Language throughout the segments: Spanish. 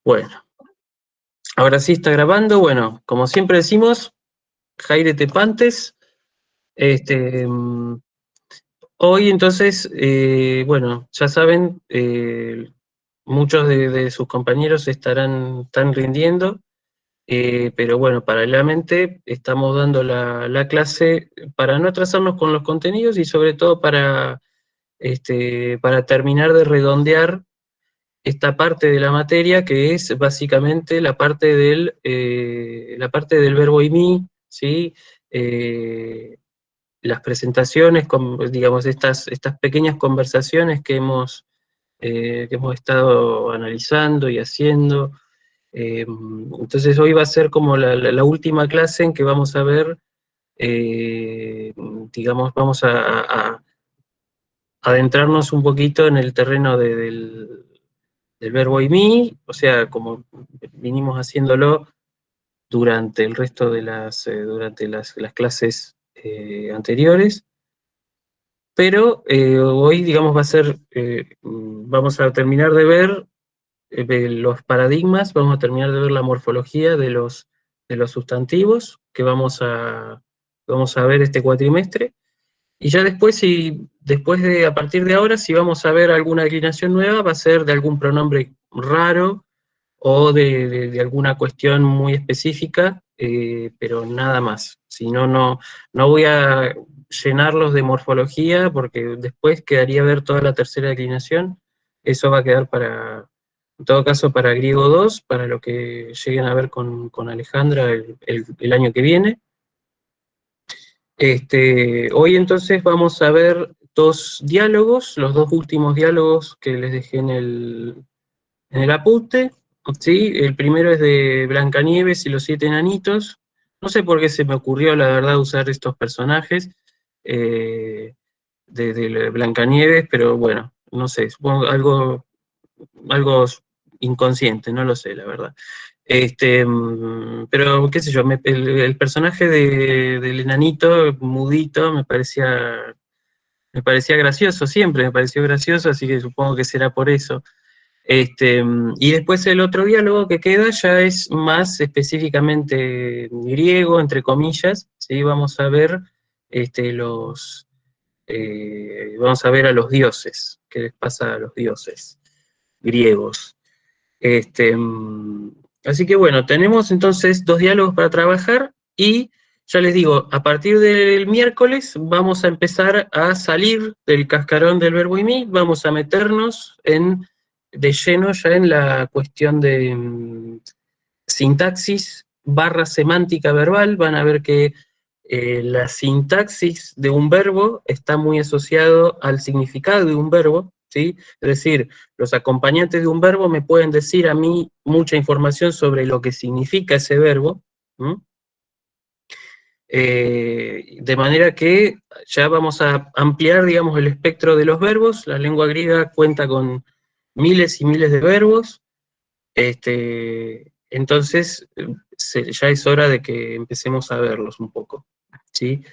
Bueno, ahora sí está grabando. Bueno, como siempre decimos, Jaire Tepantes. Este, Hoy entonces, bueno, ya saben, muchos de sus compañeros están rindiendo, pero bueno, paralelamente estamos dando la clase para no atrasarnos con los contenidos y sobre todo para terminar de redondear esta parte de la materia que es básicamente la parte del verbo IMI, ¿sí? Eh, las presentaciones, digamos, estas pequeñas conversaciones que hemos estado analizando y haciendo. Entonces hoy va a ser como la última clase en que vamos a ver, digamos, vamos a adentrarnos un poquito en el terreno del verbo IMI, o sea, como vinimos haciéndolo durante el resto durante las clases anteriores, pero hoy, digamos, vamos a terminar de ver los paradigmas, vamos a terminar de ver la morfología de los sustantivos que vamos a ver este cuatrimestre. Y ya después, a partir de ahora, si vamos a ver alguna declinación nueva, va a ser de algún pronombre raro o de alguna cuestión muy específica, pero nada más. Si no, no voy a llenarlos de morfología, porque después quedaría ver toda la tercera declinación. Eso va a quedar en todo caso, para griego 2, para lo que lleguen a ver con Alejandra el año que viene. Hoy entonces vamos a ver dos diálogos, los dos últimos diálogos que les dejé en el apunte. ¿Sí? El primero es de Blancanieves y los siete enanitos. No sé por qué se me ocurrió, la verdad, usar estos personajes de Blancanieves, pero bueno, no sé, supongo algo inconsciente, no lo sé, la verdad. Pero qué sé yo, el personaje del enanito mudito me parecía gracioso, siempre me pareció gracioso, así que supongo que será por eso. Y después el otro diálogo que queda ya es más específicamente griego, entre comillas, ¿sí? Vamos a ver a los dioses, qué les pasa a los dioses griegos. Este, mm, Así que bueno, tenemos entonces dos diálogos para trabajar y ya les digo, a partir del miércoles vamos a empezar a salir del cascarón del verbo IMI, vamos a meternos de lleno ya en la cuestión de sintaxis barra semántica verbal. Van a ver que la sintaxis de un verbo está muy asociado al significado de un verbo, ¿sí? Es decir, los acompañantes de un verbo me pueden decir a mí mucha información sobre lo que significa ese verbo, ¿m? De manera que ya vamos a ampliar, digamos, el espectro de los verbos. La lengua griega cuenta con miles y miles de verbos. Entonces, ya es hora de que empecemos a verlos un poco, ¿sí?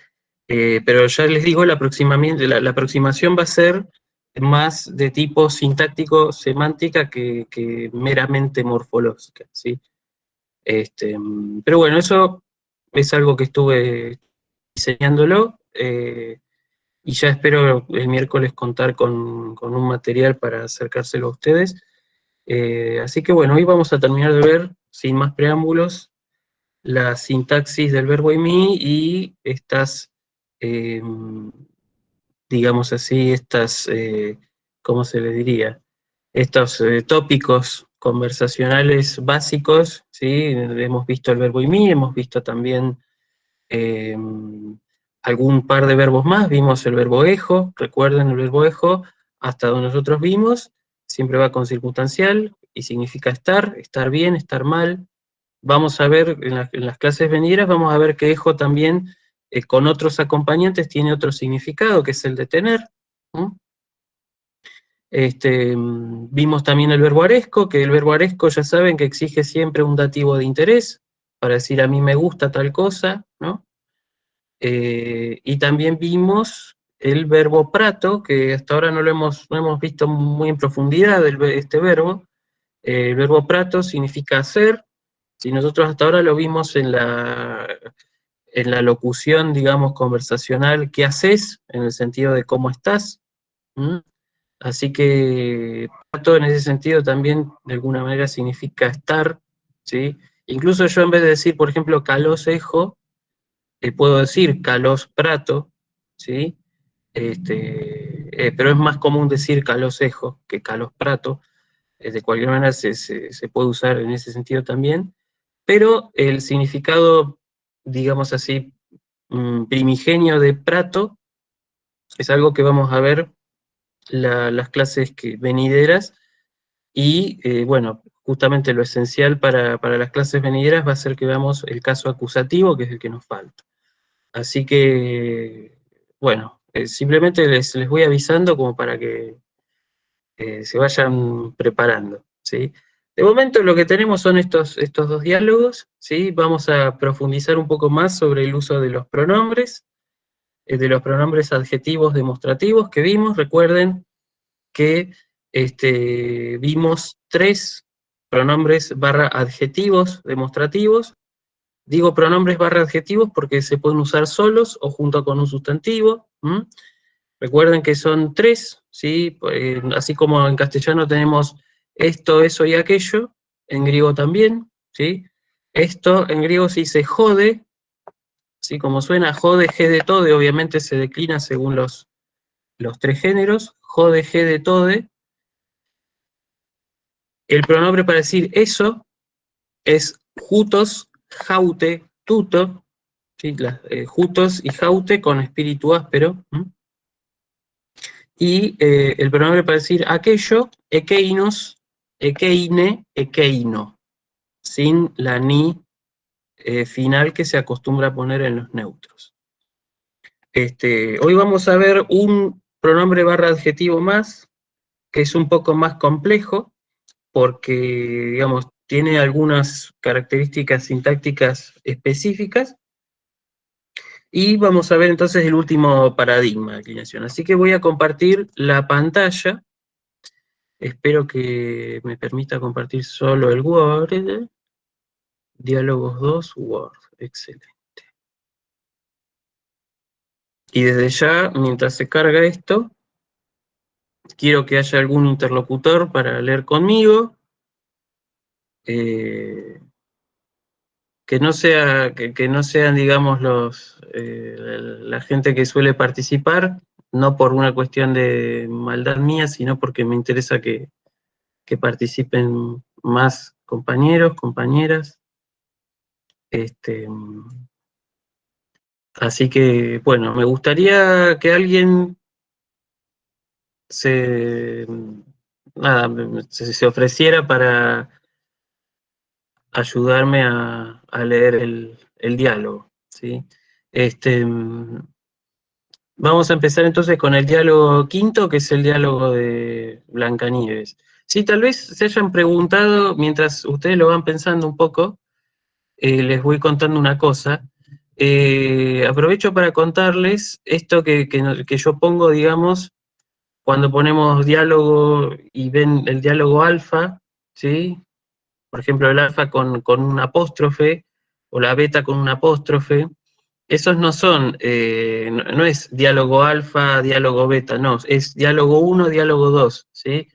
Pero ya les digo, la aproximación va a ser más de tipo sintáctico, semántica, que meramente morfológica, ¿sí? Pero bueno, eso es algo que estuve diseñándolo, y ya espero el miércoles contar con un material para acercárselo a ustedes. Así que bueno, hoy vamos a terminar de ver, sin más preámbulos, la sintaxis del verbo IMI y eh, digamos así, ¿cómo se le diría? Estos tópicos conversacionales básicos, ¿sí? Hemos visto el verbo IMI, hemos visto también eh, algún par de verbos más, vimos el verbo ejo, recuerden el verbo ejo, hasta donde nosotros vimos, siempre va con circunstancial y significa estar bien, estar mal. Vamos a ver en las clases venideras, vamos a ver que ejo también con otros acompañantes tiene otro significado, que es el de tener. ¿Mm? Vimos también el verbo aresco, que el verbo aresco ya saben que exige siempre un dativo de interés, para decir a mí me gusta tal cosa, ¿no? Y también vimos el verbo prato, que hasta ahora no hemos visto muy en profundidad este verbo, El verbo prato significa hacer. Si nosotros hasta ahora lo vimos en la locución, digamos, conversacional, ¿qué haces? En el sentido de cómo estás. ¿Mm? Así que prato en ese sentido también de alguna manera significa estar, ¿sí? Incluso yo en vez de decir, por ejemplo, calos ejo, puedo decir calos prato, ¿sí? Pero es más común decir calos ejo que calos prato. De cualquier manera se puede usar en ese sentido también, pero el significado, digamos así, primigenio de prato es algo que vamos a ver las clases venideras y, bueno, justamente lo esencial para las clases venideras va a ser que veamos el caso acusativo, que es el que nos falta. Así que, bueno, simplemente les voy avisando como para que se vayan preparando, ¿sí? De momento lo que tenemos son estos dos diálogos, ¿sí? Vamos a profundizar un poco más sobre el uso de los pronombres adjetivos demostrativos que vimos. Recuerden que vimos 3 pronombres barra adjetivos demostrativos. Digo pronombres barra adjetivos porque se pueden usar solos o junto con un sustantivo. Recuerden que son 3, ¿sí? Así como en castellano tenemos esto, eso y aquello, en griego también, ¿sí? Esto en griego se dice jode, ¿sí? Como suena jode, g de tode, obviamente se declina según los 3 géneros, jode, g de tode. El pronombre para decir eso es jutos, jaute, tuto, ¿sí? Jutos y jaute con espíritu áspero. Y el pronombre para decir aquello, ekeinos, ekeine, ekeino, sin la ni final que se acostumbra a poner en los neutros. Hoy vamos a ver un pronombre barra adjetivo más, que es un poco más complejo, porque, digamos, tiene algunas características sintácticas específicas, y vamos a ver entonces el último paradigma de declinación. Así que voy a compartir la pantalla. Espero que me permita compartir solo el Word. Diálogos 2, Word. Excelente. Y desde ya, mientras se carga esto, quiero que haya algún interlocutor para leer conmigo. Eh, que no sean, digamos, la gente que suele participar, no por una cuestión de maldad mía, sino porque me interesa que participen más compañeros, compañeras. Así que, bueno, me gustaría que alguien se, nada, se ofreciera para ayudarme a leer el diálogo, ¿sí? Este, Vamos a empezar entonces con el diálogo quinto, que es el diálogo de Blancanieves. Sí, tal vez se hayan preguntado, mientras ustedes lo van pensando un poco, les voy contando una cosa. Aprovecho para contarles esto que yo pongo, digamos, cuando ponemos diálogo y ven el diálogo alfa, ¿sí? Por ejemplo, el alfa con un apóstrofe, o la beta con un apóstrofe. Esos no son, no es diálogo alfa, diálogo beta, no, es diálogo 1, diálogo 2, ¿sí?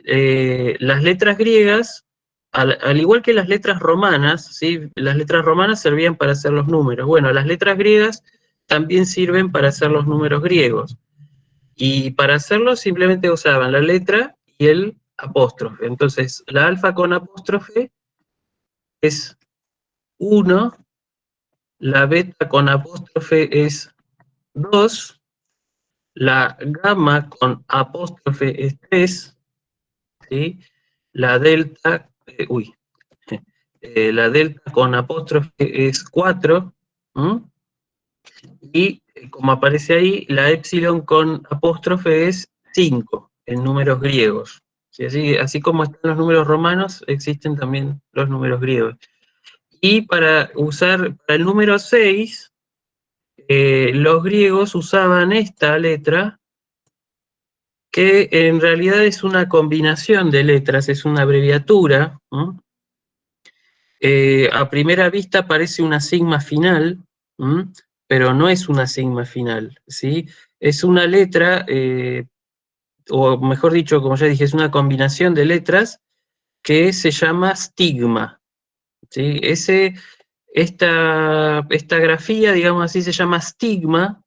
Las letras griegas, al igual que las letras romanas, ¿sí? Las letras romanas servían para hacer los números. Bueno, las letras griegas también sirven para hacer los números griegos. Y para hacerlo simplemente usaban la letra y el apóstrofe. Entonces, la alfa con apóstrofe es 1, la beta con apóstrofe es 2, la gamma con apóstrofe es 3, ¿sí? La delta, la delta con apóstrofe es 4, y como aparece ahí, la épsilon con apóstrofe es 5 en números griegos. ¿Sí? Así como están los números romanos, existen también los números griegos. Y para el número 6, los griegos usaban esta letra, que en realidad es una combinación de letras, es una abreviatura, ¿no? A primera vista parece una sigma final, ¿m? Pero no es una sigma final, ¿sí? Es una letra, o mejor dicho, como ya dije, es una combinación de letras que se llama stigma, ¿sí? Esta grafía, digamos así, se llama stigma,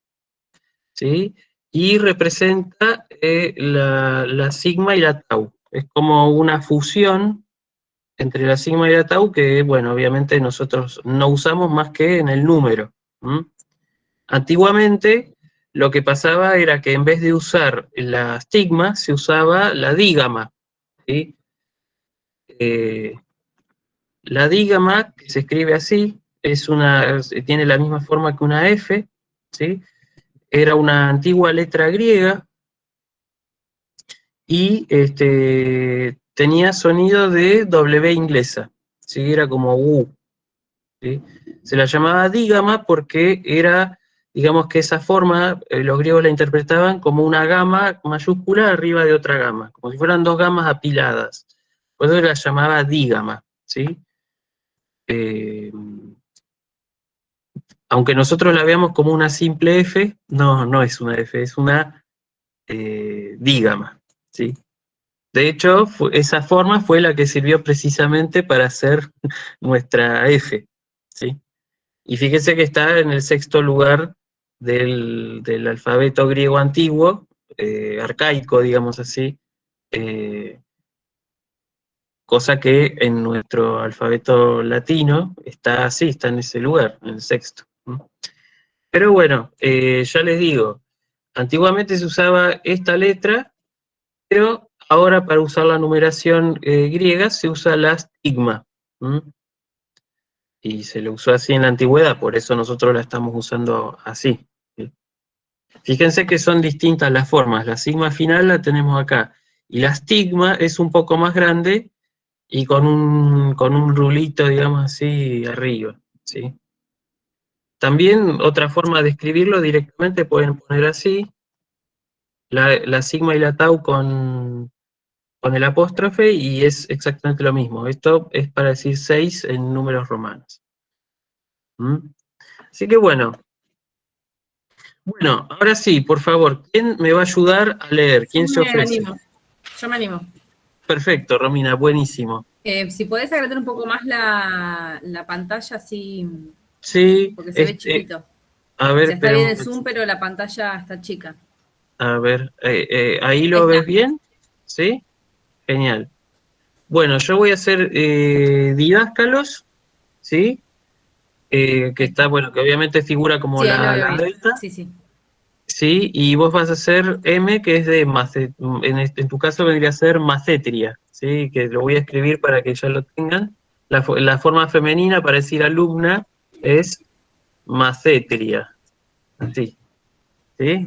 ¿sí? Y representa la sigma y la tau. Es como una fusión entre la sigma y la tau que, bueno, obviamente nosotros no usamos más que en el número. ¿M? Antiguamente, lo que pasaba era que en vez de usar la sigma, se usaba la dígama, ¿sí? Eh, la dígama, que se escribe así, tiene la misma forma que una F, ¿sí? Era una antigua letra griega y tenía sonido de W inglesa, ¿sí? Era como U, ¿sí? Se la llamaba dígama porque era, digamos que esa forma, los griegos la interpretaban como una gama mayúscula arriba de otra gama, como si fueran dos gamas apiladas. Por eso la llamaba dígama, ¿sí? Eh, Aunque nosotros la veamos como una simple F, no, no es una F, es una dígama, ¿sí? De hecho, esa forma fue la que sirvió precisamente para hacer nuestra F, ¿sí? Y fíjense que está en el sexto lugar del alfabeto griego antiguo, arcaico, digamos así, eh, cosa que en nuestro alfabeto latino está así, está en ese lugar, en el sexto. ¿No? Pero bueno, ya les digo, antiguamente se usaba esta letra, pero ahora para usar la numeración griega se usa la stigma. ¿M? Y se lo usó así en la antigüedad, por eso nosotros la estamos usando así. ¿Sí? Fíjense que son distintas las formas, la sigma final la tenemos acá, y la stigma es un poco más grande y con un rulito, digamos así, arriba. ¿Sí? También otra forma de escribirlo directamente pueden poner así, la sigma y la tau con el apóstrofe y es exactamente lo mismo. Esto es para decir 6 en números romanos. ¿Mm? Así que bueno, ahora sí, por favor, ¿quién me va a ayudar a leer? Yo ¿Quién se me ofrece? animo. Yo me animo. Perfecto, Romina, buenísimo. Si podés agrandar un poco más la pantalla, así, Sí, porque se ve chiquito. a O ver, sea, está bien esperen, el zoom, pero la pantalla está chica. a ver, ¿ahí Ahí lo ves está. bien? ¿Sí? Genial. Bueno, yo voy a hacer didáscalos, ¿sí? Que Ahí está, está. bueno, que obviamente figura como Sí, ahí lo la veo bien. delta, Sí, sí. ¿sí? Y vos vas a hacer M, que es de en tu caso vendría a ser macetria, ¿sí? Que lo voy a escribir para que ya lo tengan. La forma femenina para decir alumna es macetria, así, ¿sí?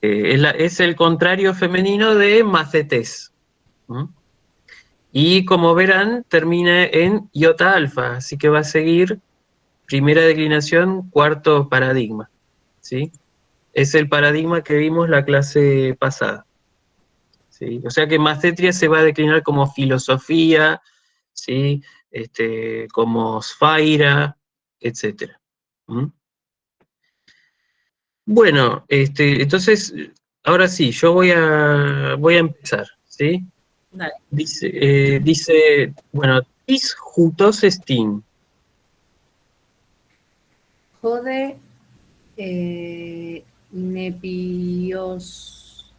Es el contrario femenino de macetés. ¿M? Y como verán, termina en iota alfa, así que va a seguir primera declinación, cuarto paradigma, ¿sí? Es el paradigma que vimos la clase pasada, ¿sí? O sea que macetria se va a declinar como filosofía, ¿sí? Como sfaira, etc. ¿Mm? Bueno, entonces, ahora sí, yo voy a empezar, ¿sí? Dale. Dice, bueno, tis jutos estin. Jode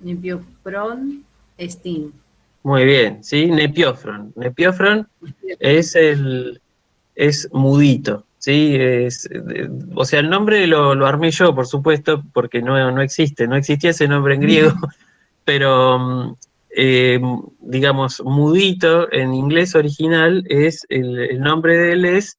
Nepiopron Steam. Muy bien, ¿sí? Nepiofron. Nepiofron es mudito, ¿sí? O sea, el nombre lo armé yo, por supuesto, porque no existe, no existía ese nombre en griego, pero eh, digamos, mudito en inglés original es, el nombre de él es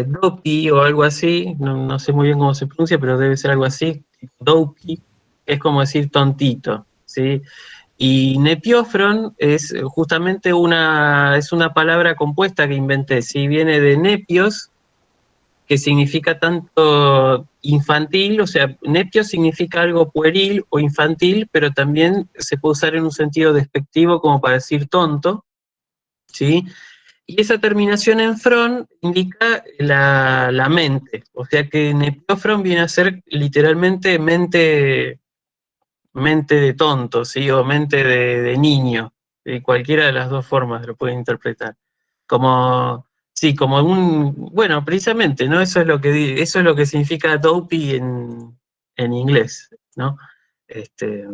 Dopi o algo así, no sé muy bien cómo se pronuncia, pero debe ser algo así, Dopi, es como decir tontito, ¿sí? Y nepiofron es justamente es una palabra compuesta que inventé, ¿sí? Viene de nepios, que significa tanto infantil, o sea, nepio significa algo pueril o infantil, pero también se puede usar en un sentido despectivo como para decir tonto, ¿sí? Y esa terminación en fron indica la mente, o sea que nepiofron viene a ser literalmente mente de tonto, ¿sí? O mente de niño, cualquiera de las dos formas lo pueden interpretar. Como, sí, como bueno, precisamente, ¿no? Eso es lo que significa dopey en inglés, ¿no? Este,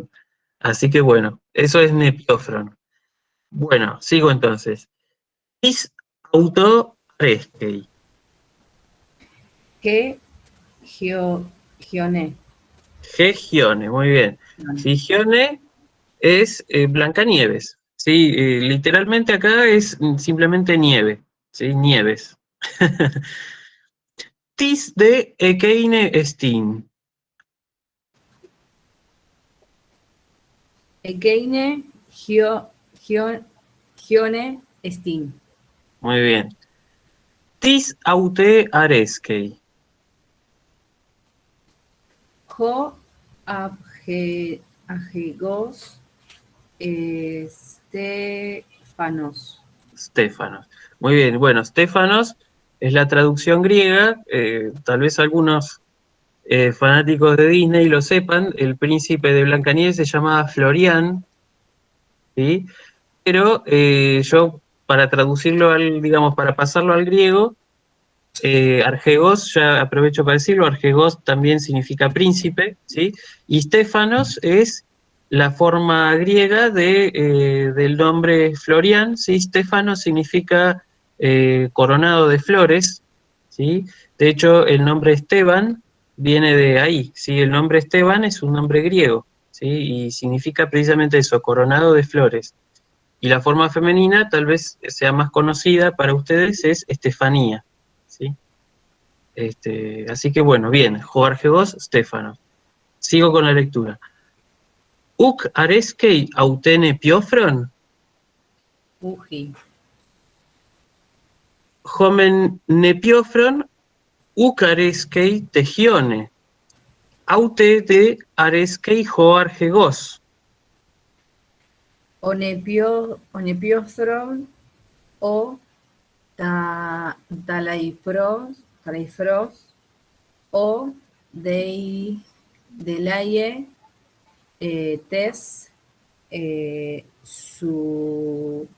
así que bueno, eso es nepiofron. Bueno, sigo entonces. Is auto rescue. Que Gione. Gione, muy bien. Sí, Gione es Blancanieves. Sí, literalmente acá es simplemente nieve, ¿sí? Nieves. Tis de Ekeine Steen. Ekeine Gione Stin. Muy bien. Tis aute areskei. Jo Agegos Estefanos. Stefanos. Muy bien, bueno, Stefanos es la traducción griega, tal vez algunos fanáticos de Disney lo sepan, el príncipe de Blancanieves se llamaba Florian, ¿sí? Pero yo, para traducirlo digamos, para pasarlo al griego, Argegos, ya aprovecho para decirlo, Argegos también significa príncipe, ¿sí? Y Stefanos es la forma griega del nombre Florian, ¿sí? Stefanos significa coronado de flores, ¿sí? De hecho, el nombre Esteban viene de ahí, ¿sí? El nombre Esteban es un nombre griego, ¿sí? Y significa precisamente eso, coronado de flores. Y la forma femenina, tal vez sea más conocida para ustedes, es Estefanía, ¿sí? Así que bueno, bien, Jorge Vos, Stefano. Sigo con la lectura. Uc areskei autene piofron, Uji. homen nepiofron, uc areskei tegione, aute de areskei joargegos. Onepiostron o Talaifros o Delaye Tes Sun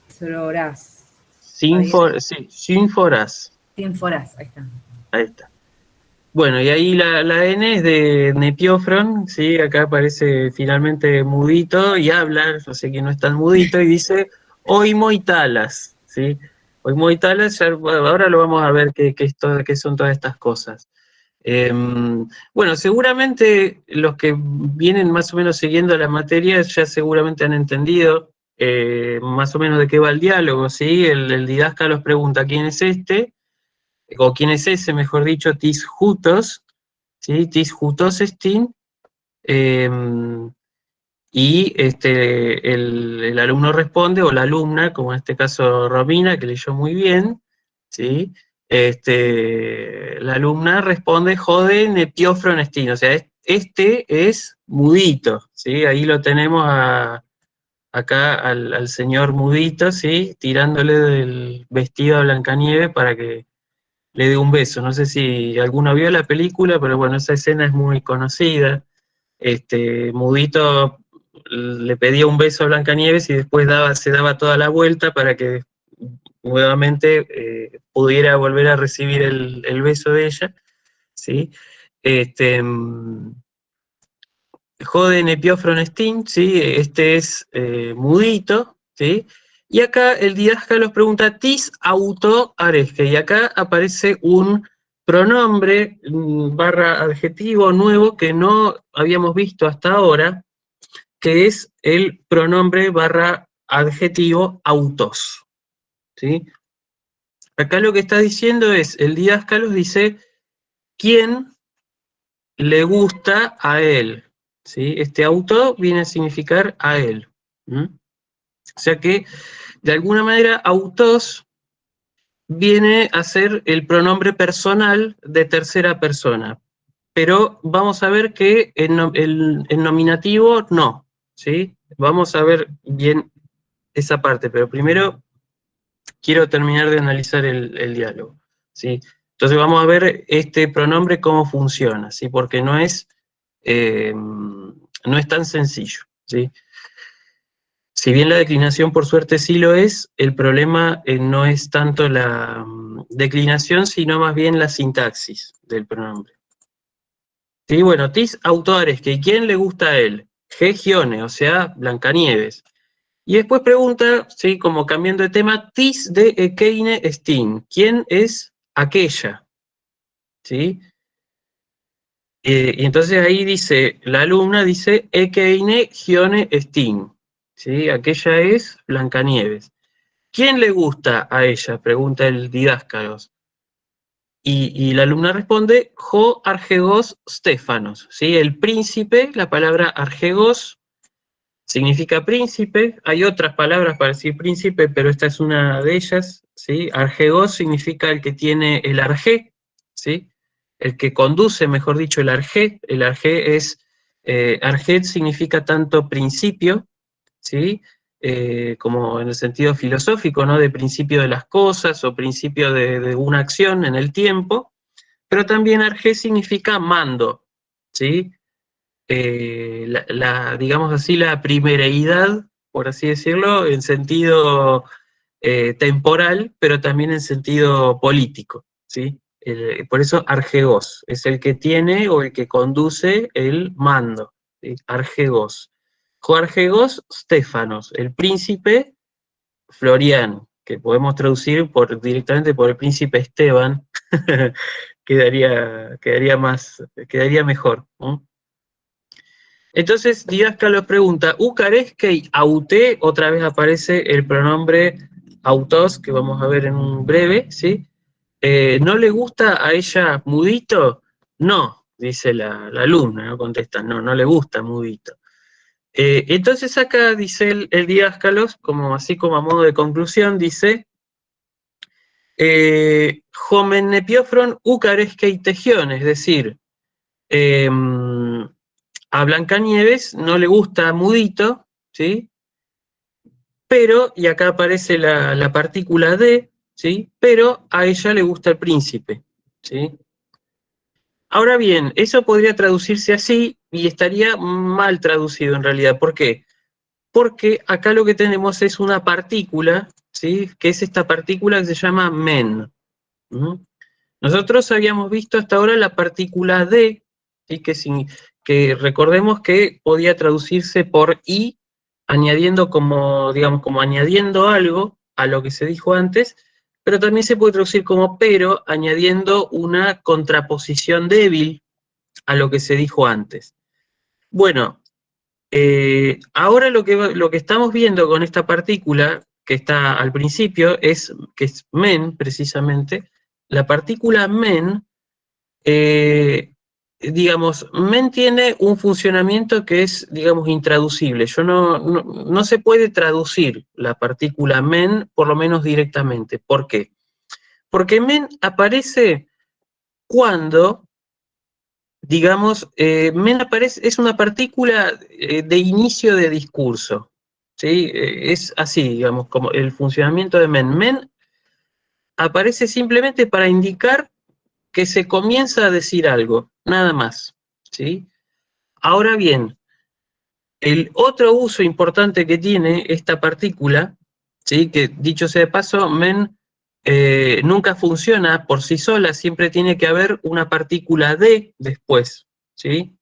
Sroras. ¿Está bien? Sí, sinforas. Sinforas, ahí está. Ahí está. Bueno, y ahí la N es de Nepiofron, ¿sí? Acá aparece finalmente mudito y habla, yo sé que no es tan mudito, y dice Oimoitalas, ¿sí? Oimoitalas, ahora lo vamos a ver qué son todas estas cosas. Bueno, seguramente los que vienen más o menos siguiendo la materia ya seguramente han entendido más o menos de qué va el diálogo, ¿sí? El didáscalo pregunta quién es este, o quién es ese, mejor dicho, tis jutos, ¿sí? Tis jutos estin, eh, y el alumno responde, o la alumna, como en este caso Romina, que leyó muy bien, ¿sí? La alumna responde, jode, nepiofron estin, o sea, este es mudito, ¿sí? Ahí lo tenemos acá al señor mudito, ¿sí? Tirándole del vestido a Blancanieves para que le dé un beso. No sé si alguno vio la película, pero bueno, esa escena es muy conocida. Mudito le pedía un beso a Blancanieves y después se daba toda la vuelta para que nuevamente pudiera volver a recibir el beso de ella, ¿sí? Este, Jode Nepiofron Stin, ¿sí? Este es mudito, ¿sí? Y acá el didáscalo pregunta tis auto aresque, y acá aparece un pronombre barra adjetivo nuevo que no habíamos visto hasta ahora, que es el pronombre barra adjetivo autos, ¿sí? Acá lo que está diciendo es, el didáscalo dice, ¿quién le gusta a él? ¿Sí? Este auto viene a significar a él. ¿Mm? O sea que, de alguna manera, autos viene a ser el pronombre personal de tercera persona. Pero vamos a ver que el nominativo no, ¿sí? Vamos a ver bien esa parte, pero primero quiero terminar de analizar el diálogo, ¿sí? Entonces vamos a ver este pronombre cómo funciona, ¿sí? Porque no es tan sencillo, ¿sí? Si bien la declinación por suerte sí lo es, el problema no es tanto la declinación, sino más bien la sintaxis del pronombre. Sí, bueno, tis autores, que ¿quién le gusta a él? Gione, o sea, Blancanieves. Y después pregunta, sí, como cambiando de tema, tis de Ekeine Stin, ¿quién es aquella? ¿Sí? Y entonces ahí dice, la alumna dice Ekeine Gione Stin, ¿sí? Aquella es Blancanieves. ¿Quién le gusta a ella? Pregunta el didáscalo. Y la alumna responde, Jo Argegos Stefanos, ¿sí? El príncipe, la palabra Argegos significa príncipe. Hay otras palabras para decir príncipe, pero esta es una de ellas, ¿sí? Argegos significa el que tiene el arjé, ¿sí? El que conduce, mejor dicho, el arjé. El arjé es, arjé significa tanto principio, ¿sí? Como en el sentido filosófico, ¿no? De principio de las cosas o principio de una acción en el tiempo, pero también arjé significa mando, ¿sí? Digamos así, la primereidad, por así decirlo, en sentido temporal, pero también en sentido político, ¿sí? Por eso argegos, es el que tiene o el que conduce el mando, ¿sí? Argegos. Joargegos Stefanos, el príncipe Florián, que podemos traducir directamente por el príncipe Esteban, quedaría mejor, ¿no? Entonces, Didáscalo pregunta, ¿Ucareskei aute? Otra vez aparece el pronombre autos, que vamos a ver en un breve, ¿sí? ¿No le gusta a ella mudito? No, dice la alumna, ¿no? Contesta, no, no le gusta mudito. Entonces acá dice el Didáscalos, como, así como a modo de conclusión, dice, Jomenepiofron Ucareskei tejión, es decir, a Blancanieves no le gusta mudito, ¿sí? Pero, y acá aparece la partícula de, ¿sí? Pero a ella le gusta el príncipe, ¿sí? Ahora bien, eso podría traducirse así y estaría mal traducido en realidad. ¿Por qué? Porque acá lo que tenemos es una partícula, ¿sí? Que es esta partícula que se llama men. ¿Mm? Nosotros habíamos visto hasta ahora la partícula de, ¿sí? Que recordemos que podía traducirse por y, añadiendo como, digamos, como añadiendo algo a lo que se dijo antes, pero también se puede traducir como pero, añadiendo una contraposición débil a lo que se dijo antes. Bueno, ahora lo que estamos viendo con esta partícula, que está al principio, que es men, precisamente, la partícula men, digamos, men tiene un funcionamiento que es, digamos, intraducible. No se puede traducir la partícula men, por lo menos directamente. ¿Por qué? Porque men aparece cuando, digamos, men aparece, es una partícula de inicio de discurso. ¿Sí? Es así, digamos, como el funcionamiento de men. Men aparece simplemente para indicar que se comienza a decir algo, nada más, ¿sí? Ahora bien, el otro uso importante que tiene esta partícula, ¿sí? Que dicho sea de paso, men nunca funciona por sí sola, siempre tiene que haber una partícula de después, ¿sí?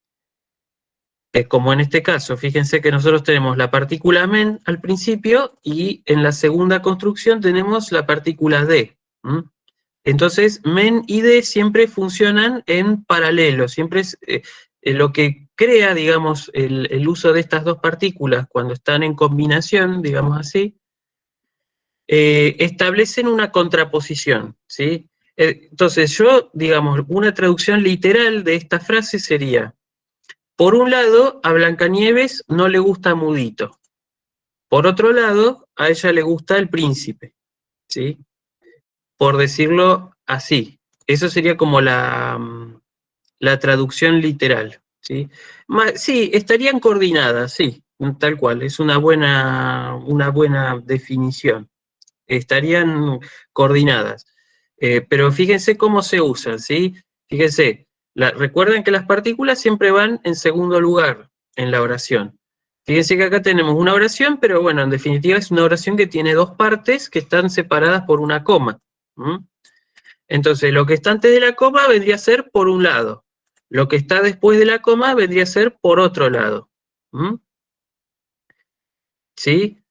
Como en este caso, fíjense que nosotros tenemos la partícula men al principio y en la segunda construcción tenemos la partícula de. ¿M? Entonces, men y de siempre funcionan en paralelo, siempre es lo que crea, digamos, el uso de estas dos partículas cuando están en combinación, digamos así, establecen una contraposición, ¿sí? Entonces, digamos, una traducción literal de esta frase sería, por un lado, a Blancanieves no le gusta mudito, por otro lado, a ella le gusta el príncipe, ¿sí? por decirlo así. Eso sería como la traducción literal, ¿sí? Sí, estarían coordinadas, sí, tal cual, es una buena definición. Estarían coordinadas. Pero fíjense cómo se usan, ¿sí? Fíjense, recuerden que las partículas siempre van en segundo lugar en la oración. Fíjense que acá tenemos una oración, pero bueno, en definitiva es una oración que tiene dos partes que están separadas por una coma. Entonces, lo que está antes de la coma vendría a ser por un lado. Lo que está después de la coma vendría a ser por otro lado. ¿Sí?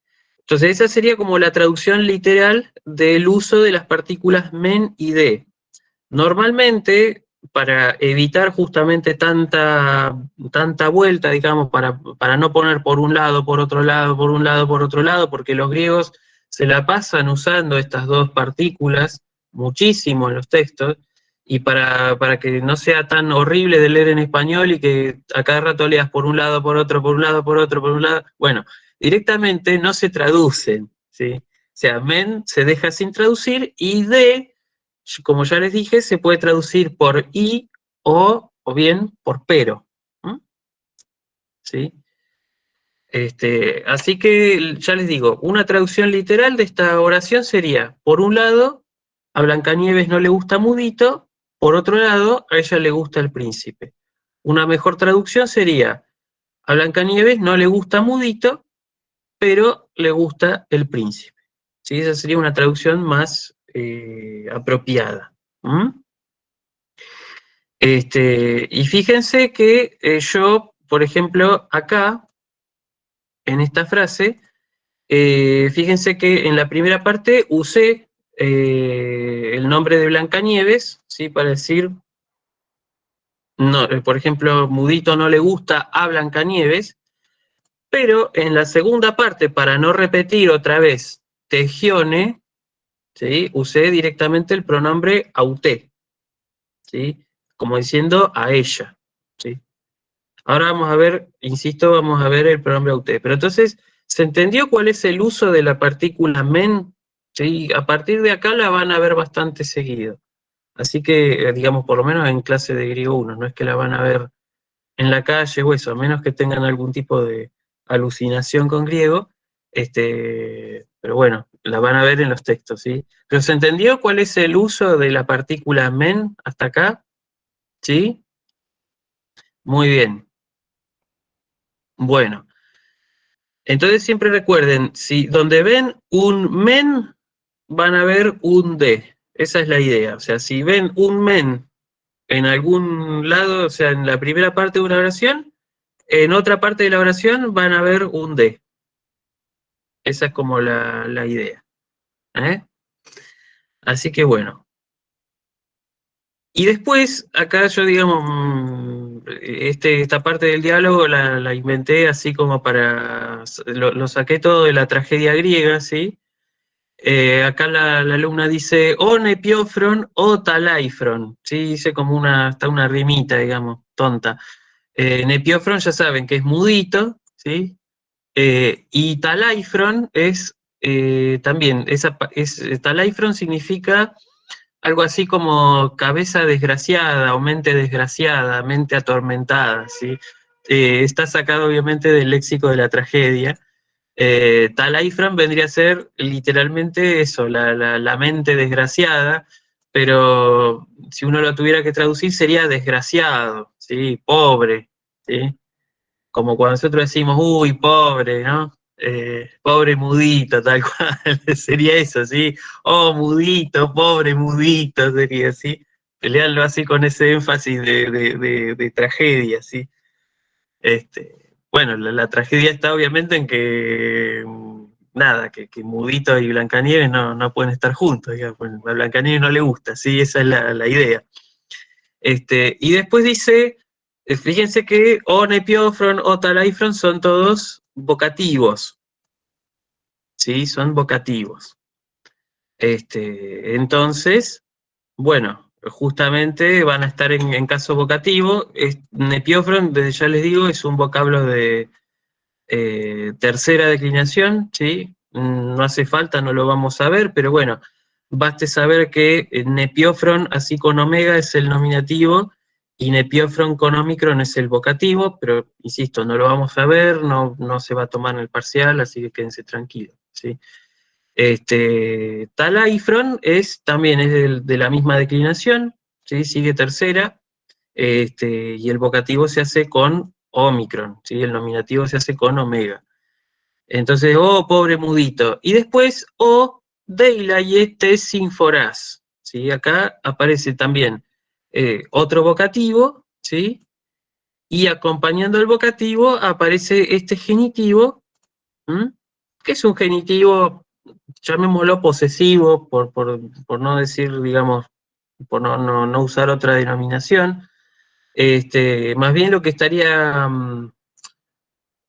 Entonces, esa sería como la traducción literal del uso de las partículas men y de. Normalmente, para evitar justamente tanta vuelta, digamos, para no poner por un lado, por otro lado, por un lado, por otro lado, porque los griegos se la pasan usando estas dos partículas muchísimo en los textos, y para que no sea tan horrible de leer en español y que a cada rato leas por un lado, por otro, por un lado, por otro, por un lado, bueno, directamente no se traducen, ¿sí? O sea, men se deja sin traducir y de, como ya les dije, se puede traducir por y o bien por pero. ¿Sí? Así que ya les digo, una traducción literal de esta oración sería, por un lado, a Blancanieves no le gusta Mudito, por otro lado, a ella le gusta el príncipe. Una mejor traducción sería, a Blancanieves no le gusta Mudito, pero le gusta el príncipe. ¿Sí? Esa sería una traducción más apropiada. Y fíjense que yo, por ejemplo, acá, en esta frase, fíjense que en la primera parte usé el nombre de Blancanieves, ¿sí? Para decir, no, por ejemplo, Mudito no le gusta a Blancanieves, pero en la segunda parte, para no repetir otra vez Tegione, ¿sí? Usé directamente el pronombre auté, ¿sí? Como diciendo a ella, ¿sí? Ahora vamos a ver, insisto, vamos a ver el pronombre auté. Pero entonces, ¿se entendió cuál es el uso de la partícula men? ¿Sí? A partir de acá la van a ver bastante seguido. Así que, digamos, por lo menos en clase de griego 1, no es que la van a ver en la calle o eso, a menos que tengan algún tipo de alucinación con griego, pero bueno, la van a ver en los textos, ¿sí? ¿Pero se entendió cuál es el uso de la partícula men hasta acá? ¿Sí? Muy bien. Bueno, entonces siempre recuerden, si donde ven un men, van a ver un de. Esa es la idea. O sea, si ven un men en algún lado, o sea, en la primera parte de una oración, en otra parte de la oración van a ver un de. Esa es como la idea. ¿Eh? Así que bueno. Y después, acá yo, digamos, esta parte del diálogo la inventé así como lo saqué todo de la tragedia griega, ¿sí? Acá la alumna dice o nepiofron o talaifron, ¿sí? Dice como está una rimita, digamos, tonta. Nepiofron ya saben que es mudito, ¿sí? Y talaifron es también, talaifron significa algo así como cabeza desgraciada o mente desgraciada, mente atormentada, ¿sí? Está sacado obviamente del léxico de la tragedia. Talaifran vendría a ser literalmente eso, la mente desgraciada, pero si uno lo tuviera que traducir sería desgraciado, ¿sí? Pobre, ¿sí? Como cuando nosotros decimos, uy, pobre, ¿no? Pobre mudito, tal cual, sería eso, ¿sí? Oh, mudito, pobre mudito, sería así. Pelearlo así con ese énfasis de tragedia, ¿sí? Bueno, la tragedia está obviamente en que, nada, que Mudito y Blancanieves no pueden estar juntos, digamos, a Blancanieves no le gusta, ¿sí? Esa es la idea. Y después dice, fíjense que o Nepiofron o Talaifron son todos vocativos, ¿sí? Son vocativos. Entonces, bueno, justamente van a estar en caso vocativo. Nepiofron, desde ya les digo, es un vocablo de tercera declinación, ¿sí? No hace falta, no lo vamos a ver, pero bueno, baste saber que nepiófron así con omega es el nominativo, y nepiófron con omicron es el vocativo, pero insisto, no lo vamos a ver, no se va a tomar en el parcial, así que quédense tranquilos, ¿sí? Talaifron también es de la misma declinación, ¿sí? Sigue tercera, y el vocativo se hace con omicron, ¿sí? El nominativo se hace con omega. Entonces, oh, pobre mudito. Y después, oh, deilaie te sinforás, ¿sí? Acá aparece también otro vocativo, ¿sí? Y acompañando el vocativo aparece este genitivo, ¿m? Que es un genitivo, llamémoslo posesivo, por no decir, digamos, por no usar otra denominación. Más bien lo que estaría,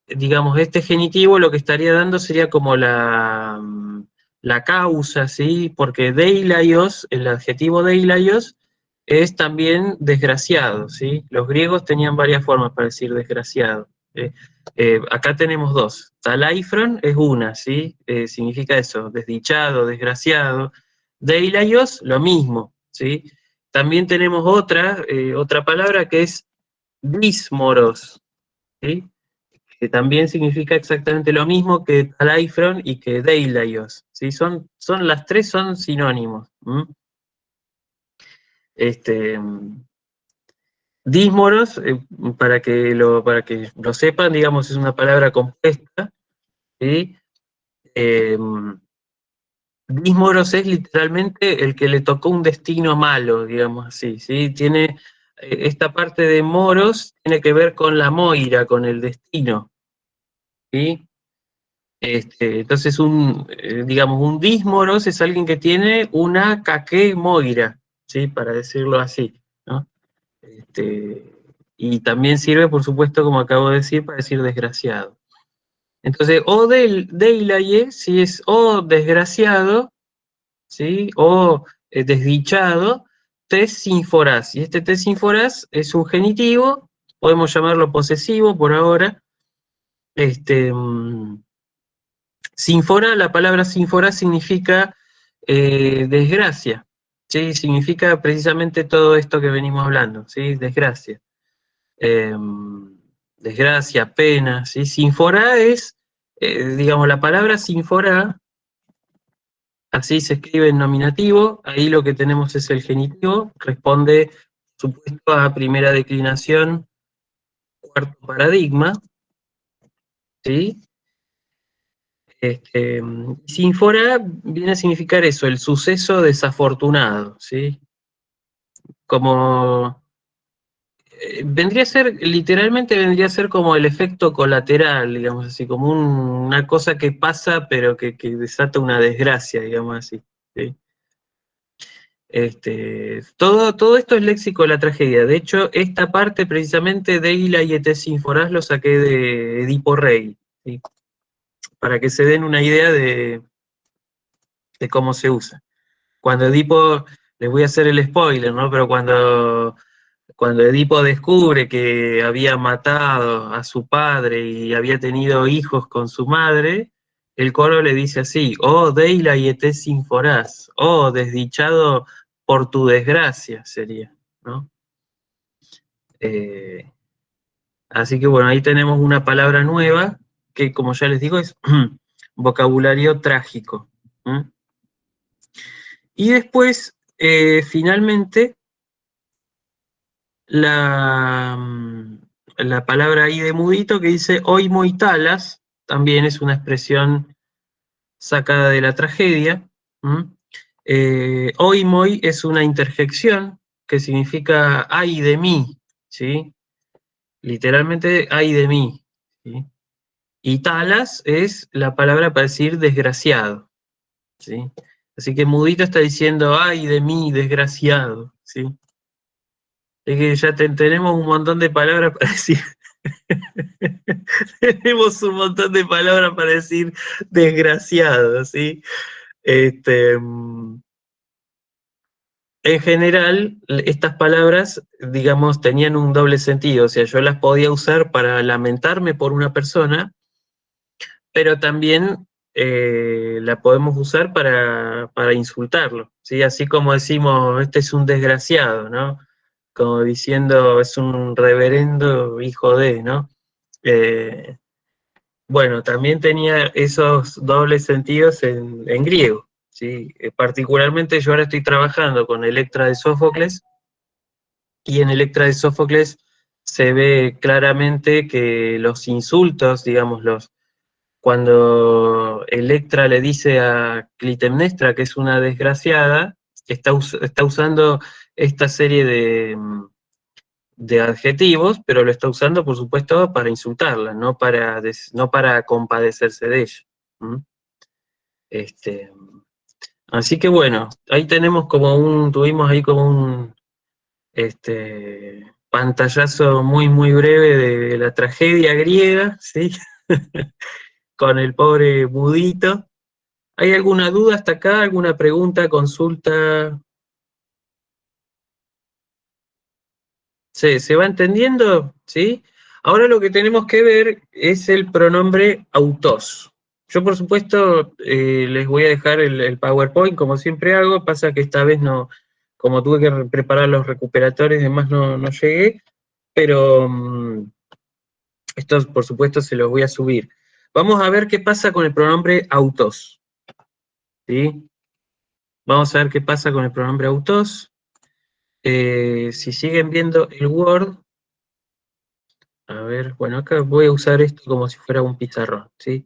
digamos, este genitivo lo que estaría dando sería como la causa, ¿sí? Porque deilaios, el adjetivo deilaios, es también desgraciado, ¿sí? Los griegos tenían varias formas para decir desgraciado. Acá tenemos dos. Talaifron es una, ¿sí? Significa eso, desdichado, desgraciado. Deilaios, lo mismo, ¿sí? También tenemos otra palabra que es dísmoros, ¿sí? Que también significa exactamente lo mismo que talaifron y que deilaios, ¿sí? Las tres son sinónimos. Dísmoros, para que lo sepan, digamos, es una palabra compuesta, ¿sí? Eh, Dísmoros es literalmente el que le tocó un destino malo, digamos así, ¿sí? Tiene, esta parte de moros tiene que ver con la moira, con el destino, ¿sí? Entonces, digamos, un dísmoros es alguien que tiene una caqué moira, ¿sí? Para decirlo así, ¿no? Y también sirve, por supuesto, como acabo de decir, para decir desgraciado. Entonces, o deilaie, si es o desgraciado, ¿sí? O desdichado, tes sinforás. Y este tes sinforás es un genitivo, podemos llamarlo posesivo por ahora. Sinfora, la palabra sinfora significa desgracia, ¿sí? Significa precisamente todo esto que venimos hablando, ¿sí? Desgracia. Eh, Desgracia, pena, ¿sí? Sinfora es, digamos, la palabra sinfora, así se escribe en nominativo, ahí lo que tenemos es el genitivo, responde, por supuesto, a primera declinación, cuarto paradigma, ¿sí? Sinfora viene a significar eso, el suceso desafortunado, ¿sí? Como vendría a ser, literalmente vendría a ser como el efecto colateral, digamos así, como una cosa que pasa pero que desata una desgracia, digamos así, ¿sí? Todo esto es léxico de la tragedia. De hecho, esta parte precisamente de Ila y et Sinforás lo saqué de Edipo Rey, ¿sí? Para que se den una idea de cómo se usa. Cuando Edipo, les voy a hacer el spoiler, ¿no? Pero cuando Edipo descubre que había matado a su padre y había tenido hijos con su madre, el coro le dice así: oh, Deila y et Sinforás, oh, desdichado por tu desgracia, sería, ¿no? Eh, Así que bueno, ahí tenemos una palabra nueva que, como ya les digo, es vocabulario trágico. Y después, finalmente, la palabra ahí de mudito que dice oimoitalas, también es una expresión sacada de la tragedia. Oimoi es una interjección que significa ay de mí, ¿sí? Literalmente ay de mí, ¿sí? Y talas es la palabra para decir desgraciado, ¿sí? Así que mudito está diciendo ay de mí, desgraciado, ¿sí? Es que ya tenemos un montón de palabras para decir. Tenemos un montón de palabras para decir desgraciado, ¿sí? En general, estas palabras, digamos, tenían un doble sentido. O sea, yo las podía usar para lamentarme por una persona, pero también la podemos usar para insultarlo, ¿sí? Así como decimos, este es un desgraciado, ¿no? Como diciendo, es un reverendo hijo de, ¿no? Eh, bueno, también tenía esos dobles sentidos en griego, ¿sí? Particularmente yo ahora estoy trabajando con Electra de Sófocles, y en Electra de Sófocles se ve claramente que los insultos, digamos, cuando Electra le dice a Clitemnestra que es una desgraciada, está usando esta serie de adjetivos, pero lo está usando, por supuesto, para insultarla, no para compadecerse de ella. ¿Mm? Este, así que bueno, ahí tuvimos ahí como un pantallazo muy, muy breve de la tragedia griega, ¿sí? Con el pobre Budito. ¿Hay alguna duda hasta acá? ¿Alguna pregunta, consulta? ¿Se va entendiendo? ¿Sí? Ahora lo que tenemos que ver es el pronombre autos. Yo, por supuesto, les voy a dejar el PowerPoint, como siempre hago. Pasa que esta vez no, como tuve que preparar los recuperadores y demás, no llegué. Pero esto, por supuesto, se los voy a subir. Vamos a ver qué pasa con el pronombre autos. ¿Sí? Vamos a ver qué pasa con el pronombre autos. Si siguen viendo el Word, a ver, bueno, acá voy a usar esto como si fuera un pizarrón, ¿sí?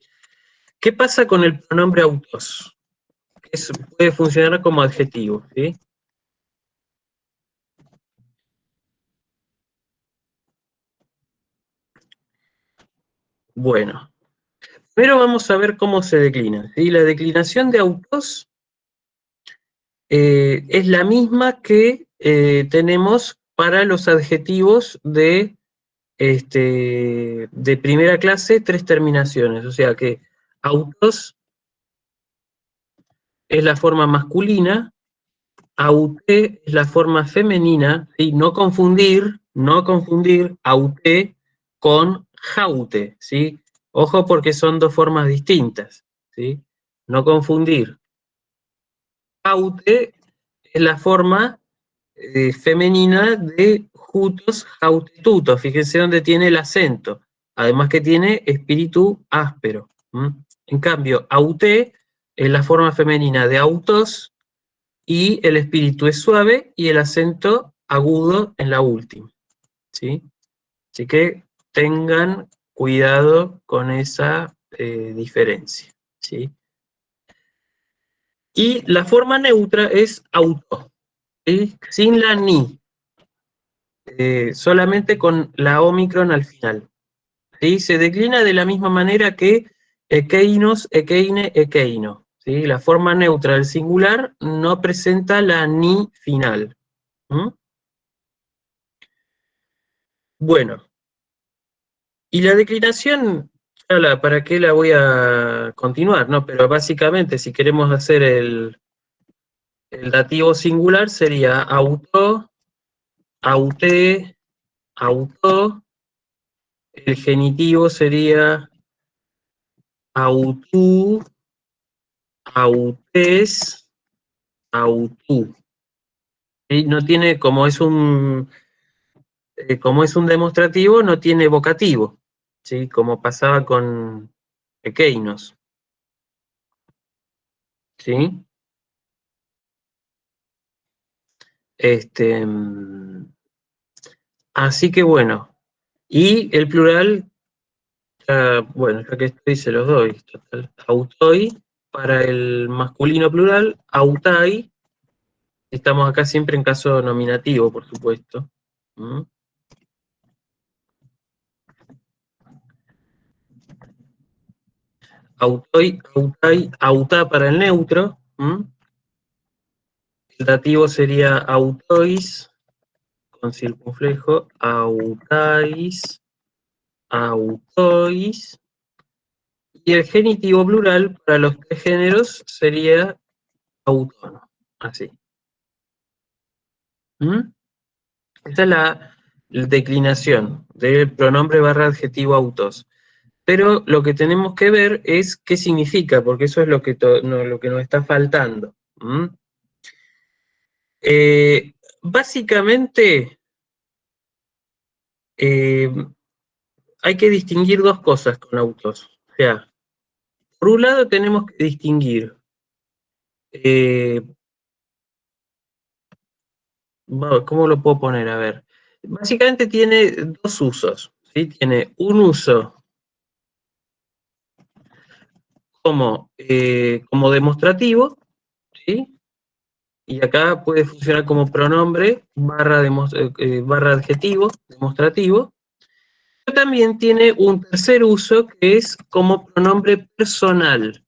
¿Qué pasa con el pronombre autos? Puede funcionar como adjetivo, ¿sí? Bueno, pero vamos a ver cómo se declina, ¿sí? La declinación de autos es la misma que tenemos para los adjetivos de primera clase, tres terminaciones. O sea que autos es la forma masculina, auté es la forma femenina, ¿sí? No confundir auté con jaute, ¿sí? Ojo porque son dos formas distintas, ¿sí? No confundir. Jaute es la forma femenina de jutos, jautetutos. Fíjense dónde tiene el acento. Además que tiene espíritu áspero. En cambio, auté es la forma femenina de autos y el espíritu es suave y el acento agudo en la última. ¿Sí? Así que tengan cuidado con esa diferencia. ¿Sí? Y la forma neutra es auto, ¿sí? Sin la ni. Solamente con la omicron al final. ¿Sí? Se declina de la misma manera que ekeinos, ekeine, ekeino. ¿Sí? La forma neutra del singular no presenta la ni final. ¿Mm? Bueno, y la declinación, ¿para qué la voy a continuar? No, pero básicamente si queremos hacer el dativo singular sería auto, auté, auto, el genitivo sería autú, autés, autú. ¿Sí? No tiene, como es un demostrativo, no tiene vocativo, ¿sí? Como pasaba con pequeños, ¿sí? Este, así que bueno, y el plural, bueno, ya que estoy se los doy, total. Autoi para el masculino plural, autai, estamos acá siempre en caso nominativo, por supuesto. ¿Mm? Autoi, autai, autá para el neutro. ¿Mm? El dativo sería autois, con circunflejo, autais, autois. Y el genitivo plural para los tres géneros sería autónomo. Así. ¿Mm? Esta es la declinación del pronombre barra adjetivo autos. pero lo que tenemos que ver es qué significa, porque eso es lo que, lo que nos está faltando. Básicamente, hay que distinguir dos cosas con autos. O sea, por un lado tenemos que distinguir ¿cómo lo puedo poner? A ver. Básicamente tiene dos usos, ¿sí? Tiene un uso como demostrativo, ¿sí? Y acá puede funcionar como pronombre barra adjetivo demostrativo. Pero también tiene un tercer uso que es como pronombre personal,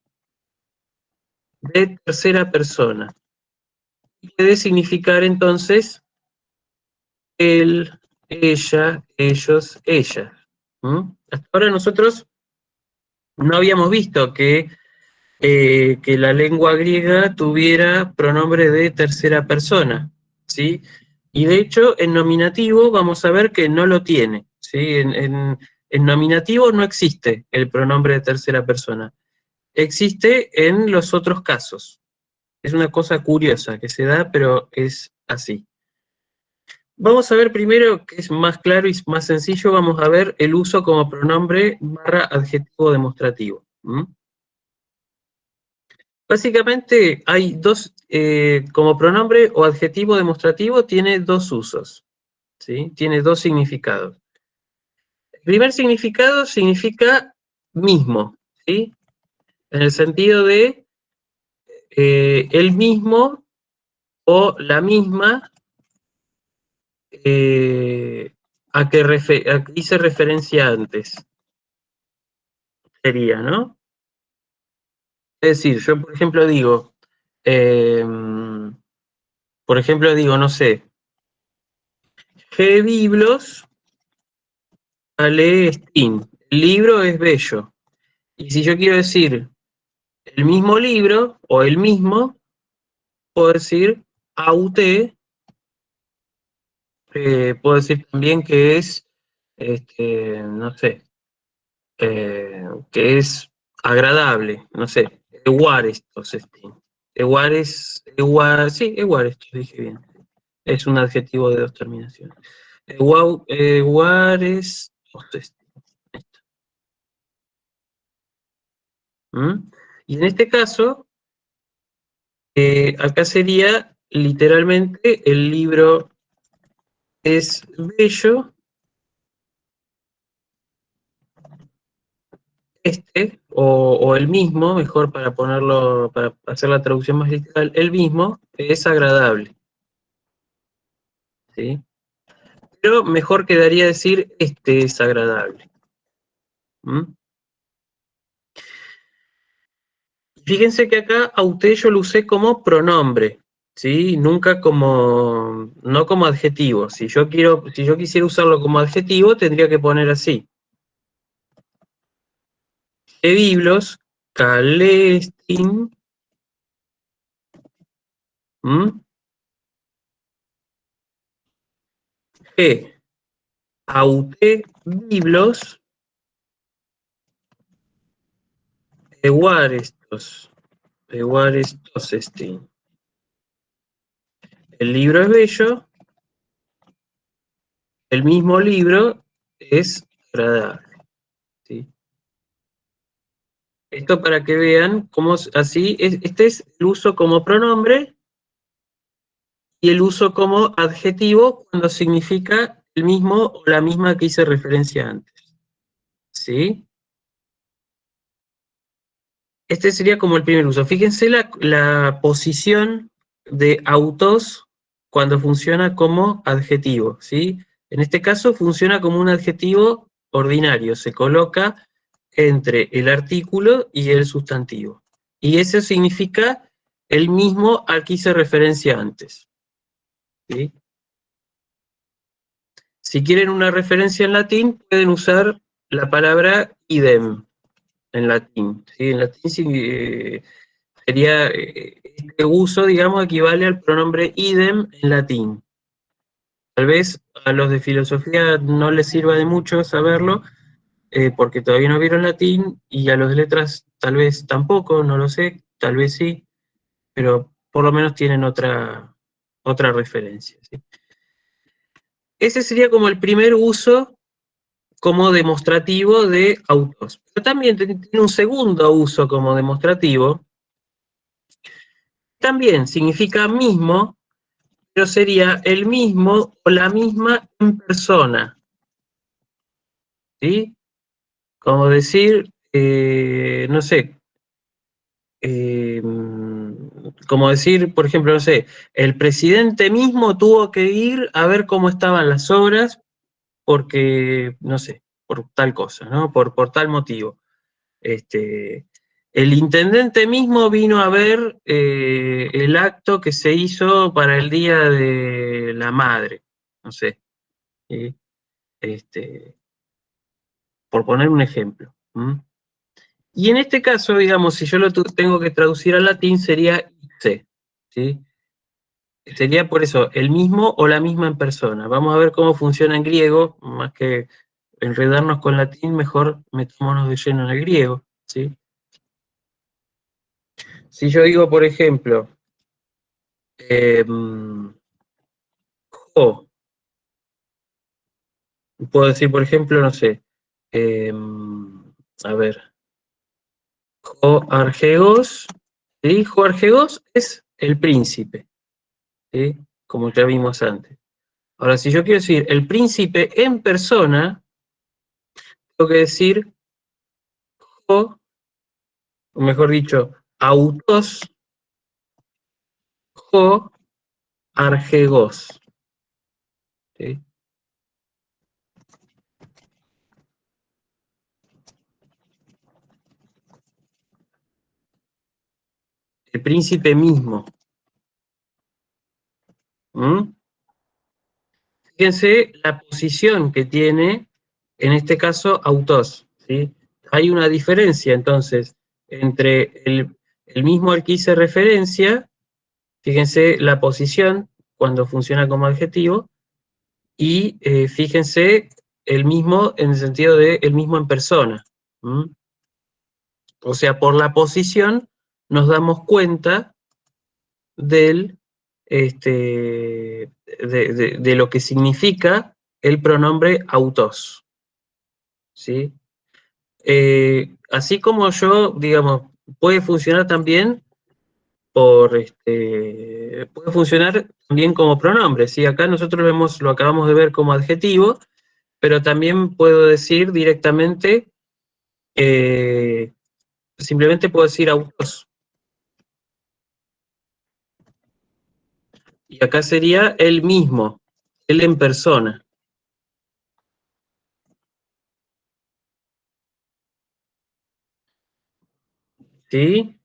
de tercera persona. Y puede significar entonces él, ella, ellos, ella. Hasta ahora nosotros no habíamos visto que la lengua griega tuviera pronombre de tercera persona, ¿sí? Y de hecho, en nominativo vamos a ver que no lo tiene, ¿sí? En nominativo no existe el pronombre de tercera persona. Existe en los otros casos. Es una cosa curiosa que se da, pero es así. Vamos a ver primero, que es más claro y más sencillo, vamos a ver el uso como pronombre barra adjetivo demostrativo. Básicamente hay dos, como pronombre o adjetivo demostrativo tiene dos usos, ¿sí? Tiene dos significados. El primer significado significa mismo, ¿sí? En el sentido de el mismo o la misma a que hice referencia antes, sería, ¿no? Es decir, yo eh, por ejemplo digo, no sé, G. Biblos ale Stin. El libro es bello. Y si yo quiero decir el mismo libro o el mismo, puedo decir aute, puedo decir también que es, no sé, que es agradable, no sé, eguarestos, sí, eguarestos, dije bien. Es un adjetivo de dos terminaciones. Eguarestos, y en este caso, acá sería literalmente el libro es bello, o el mismo, mejor para ponerlo, para hacer la traducción más literal, el mismo es agradable, ¿sí? Pero mejor quedaría decir este es agradable. Fíjense que acá auté yo lo usé como pronombre, ¿sí? Nunca no como adjetivo. Si yo quisiera usarlo como adjetivo, tendría que poner así. E biblos, calestin, G, aute biblos, eguarestos, El libro es bello, el mismo libro es agradable, ¿sí? Esto para que vean cómo así, este es el uso como pronombre y el uso como adjetivo cuando significa el mismo o la misma que hice referencia antes, ¿sí? Este sería como el primer uso. Fíjense la posición de autos cuando funciona como adjetivo, ¿sí? En este caso funciona como un adjetivo ordinario, se coloca entre el artículo y el sustantivo. Y eso significa el mismo al que hice referencia antes, ¿sí? Si quieren una referencia en latín, pueden usar la palabra idem en latín, ¿sí? En latín sería, este uso, digamos, equivale al pronombre idem en latín. Tal vez a los de filosofía no les sirva de mucho saberlo, porque todavía no vieron latín, y a los de letras tal vez tampoco, no lo sé, tal vez sí, pero por lo menos tienen otra referencia, ¿sí? Ese sería como el primer uso como demostrativo de autos. Pero también tiene un segundo uso como demostrativo. También significa mismo, pero sería el mismo o la misma en persona. ¿Sí? Como decir, no sé, como decir, por ejemplo, no sé, el presidente mismo tuvo que ir a ver cómo estaban las obras porque, no sé, por tal cosa, ¿no? Por tal motivo. El intendente mismo vino a ver el acto que se hizo para el Día de la Madre, no sé, ¿sí? Este, por poner un ejemplo. Y en este caso, digamos, si yo lo tengo que traducir al latín, sería ipse, ¿sí? Sería por eso, el mismo o la misma en persona. Vamos a ver cómo funciona en griego, más que enredarnos con latín, mejor metámonos de lleno en el griego, ¿sí? Si yo digo, por ejemplo, jo, puedo decir, por ejemplo, no sé, a ver, jo Argegos, ¿sí? Jo Argegos es el príncipe, ¿sí? Como ya vimos antes. Ahora, si yo quiero decir el príncipe en persona, tengo que decir jo, o mejor dicho, autos jo Argegos, ¿sí? El príncipe mismo. ¿Mm? Fíjense la posición que tiene, en este caso, autos, ¿sí? Hay una diferencia, entonces, entre el mismo al que hice referencia, fíjense la posición cuando funciona como adjetivo, y fíjense el mismo en el sentido de el mismo en persona. O sea, por la posición nos damos cuenta del, de lo que significa el pronombre autos, ¿sí? Así como yo, digamos, puede funcionar también puede funcionar también como pronombre, ¿sí? Acá nosotros lo acabamos de ver como adjetivo, pero también puedo decir directamente, simplemente puedo decir autos, y acá sería él mismo, él en persona, ¿sí?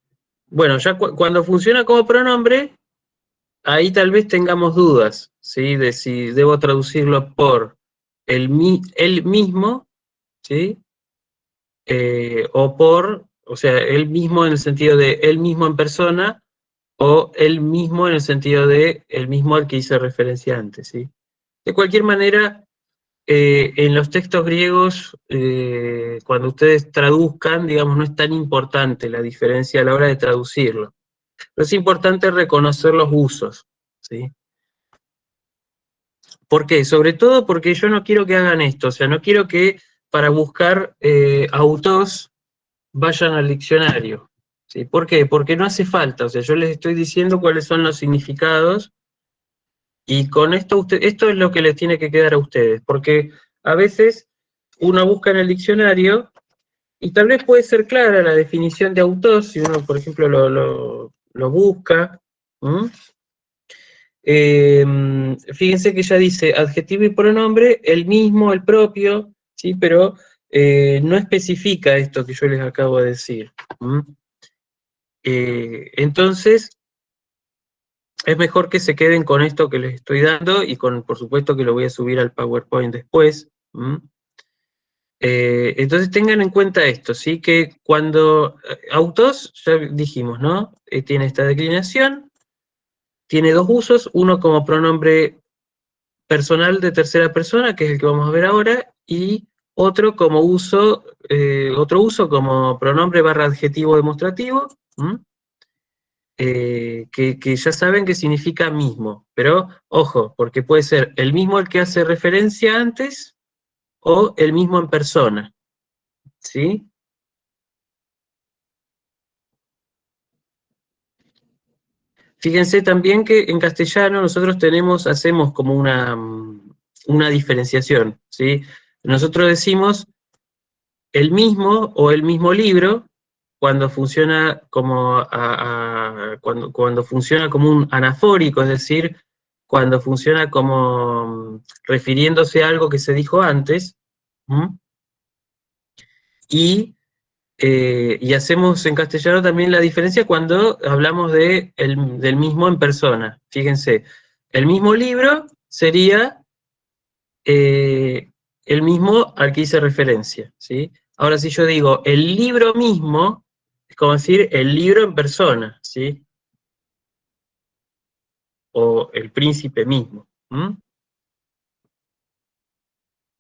Bueno, ya cuando funciona como pronombre, ahí tal vez tengamos dudas, ¿sí? De si debo traducirlo por él mismo, ¿sí? O sea, él mismo en el sentido de él mismo en persona, o él mismo en el sentido de él mismo al que hice referencia antes, ¿sí? De cualquier manera, en los textos griegos, cuando ustedes traduzcan, digamos, no es tan importante la diferencia a la hora de traducirlo. Pero es importante reconocer los usos, ¿sí? ¿Por qué? Sobre todo porque yo no quiero que hagan esto, o sea, no quiero que para buscar autos vayan al diccionario, ¿sí? ¿Por qué? Porque no hace falta, o sea, yo les estoy diciendo cuáles son los significados, y con esto, esto es lo que les tiene que quedar a ustedes, porque a veces uno busca en el diccionario y tal vez puede ser clara la definición de autos, si uno, por ejemplo, lo busca. Fíjense que ya dice adjetivo y pronombre, el mismo, el propio, ¿sí? Pero no especifica esto que yo les acabo de decir. Entonces, es mejor que se queden con esto que les estoy dando, y por supuesto que lo voy a subir al PowerPoint después. Entonces tengan en cuenta esto, ¿sí? Que cuando autos, ya dijimos, ¿no? Tiene esta declinación, tiene dos usos, uno como pronombre personal de tercera persona, que es el que vamos a ver ahora, y otro como uso, otro uso como pronombre barra adjetivo demostrativo, que ya saben que significa mismo, pero ojo, porque puede ser el mismo al que hace referencia antes o el mismo en persona, ¿sí? Fíjense también que en castellano nosotros hacemos como una diferenciación, ¿sí? Nosotros decimos el mismo o el mismo libro cuando funciona como cuando funciona como un anafórico, es decir, cuando funciona como refiriéndose a algo que se dijo antes, ¿m? Y hacemos en castellano también la diferencia cuando hablamos del mismo en persona. Fíjense, el mismo libro sería el mismo al que hice referencia, ¿sí? Ahora, si yo digo el libro mismo, es como decir el libro en persona, ¿sí? O el príncipe mismo.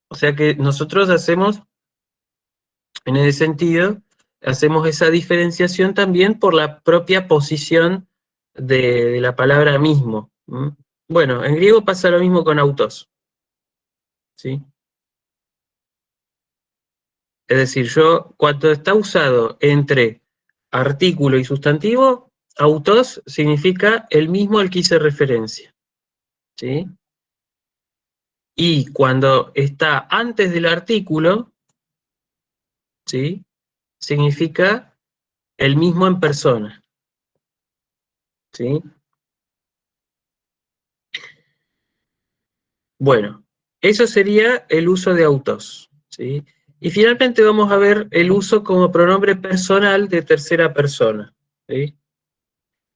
O sea que nosotros hacemos, en ese sentido, hacemos esa diferenciación también por la propia posición de la palabra mismo. Bueno, en griego pasa lo mismo con autos, ¿sí? Es decir, cuando está usado entre artículo y sustantivo, autos significa el mismo al que hice referencia, ¿sí? Y cuando está antes del artículo, ¿sí? Significa el mismo en persona, ¿sí? Bueno, eso sería el uso de autos, ¿sí? Y finalmente vamos a ver el uso como pronombre personal de tercera persona, ¿sí?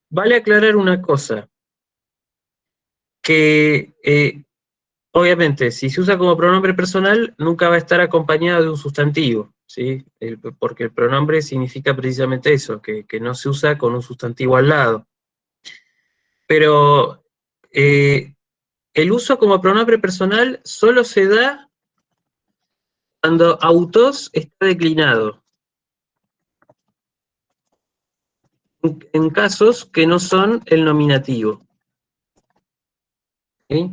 Vale aclarar una cosa, que obviamente, si se usa como pronombre personal, nunca va a estar acompañado de un sustantivo, ¿sí? Porque el pronombre significa precisamente eso, que no se usa con un sustantivo al lado. Pero el uso como pronombre personal solo se da cuando autos está declinado, en casos que no son el nominativo, ¿sí?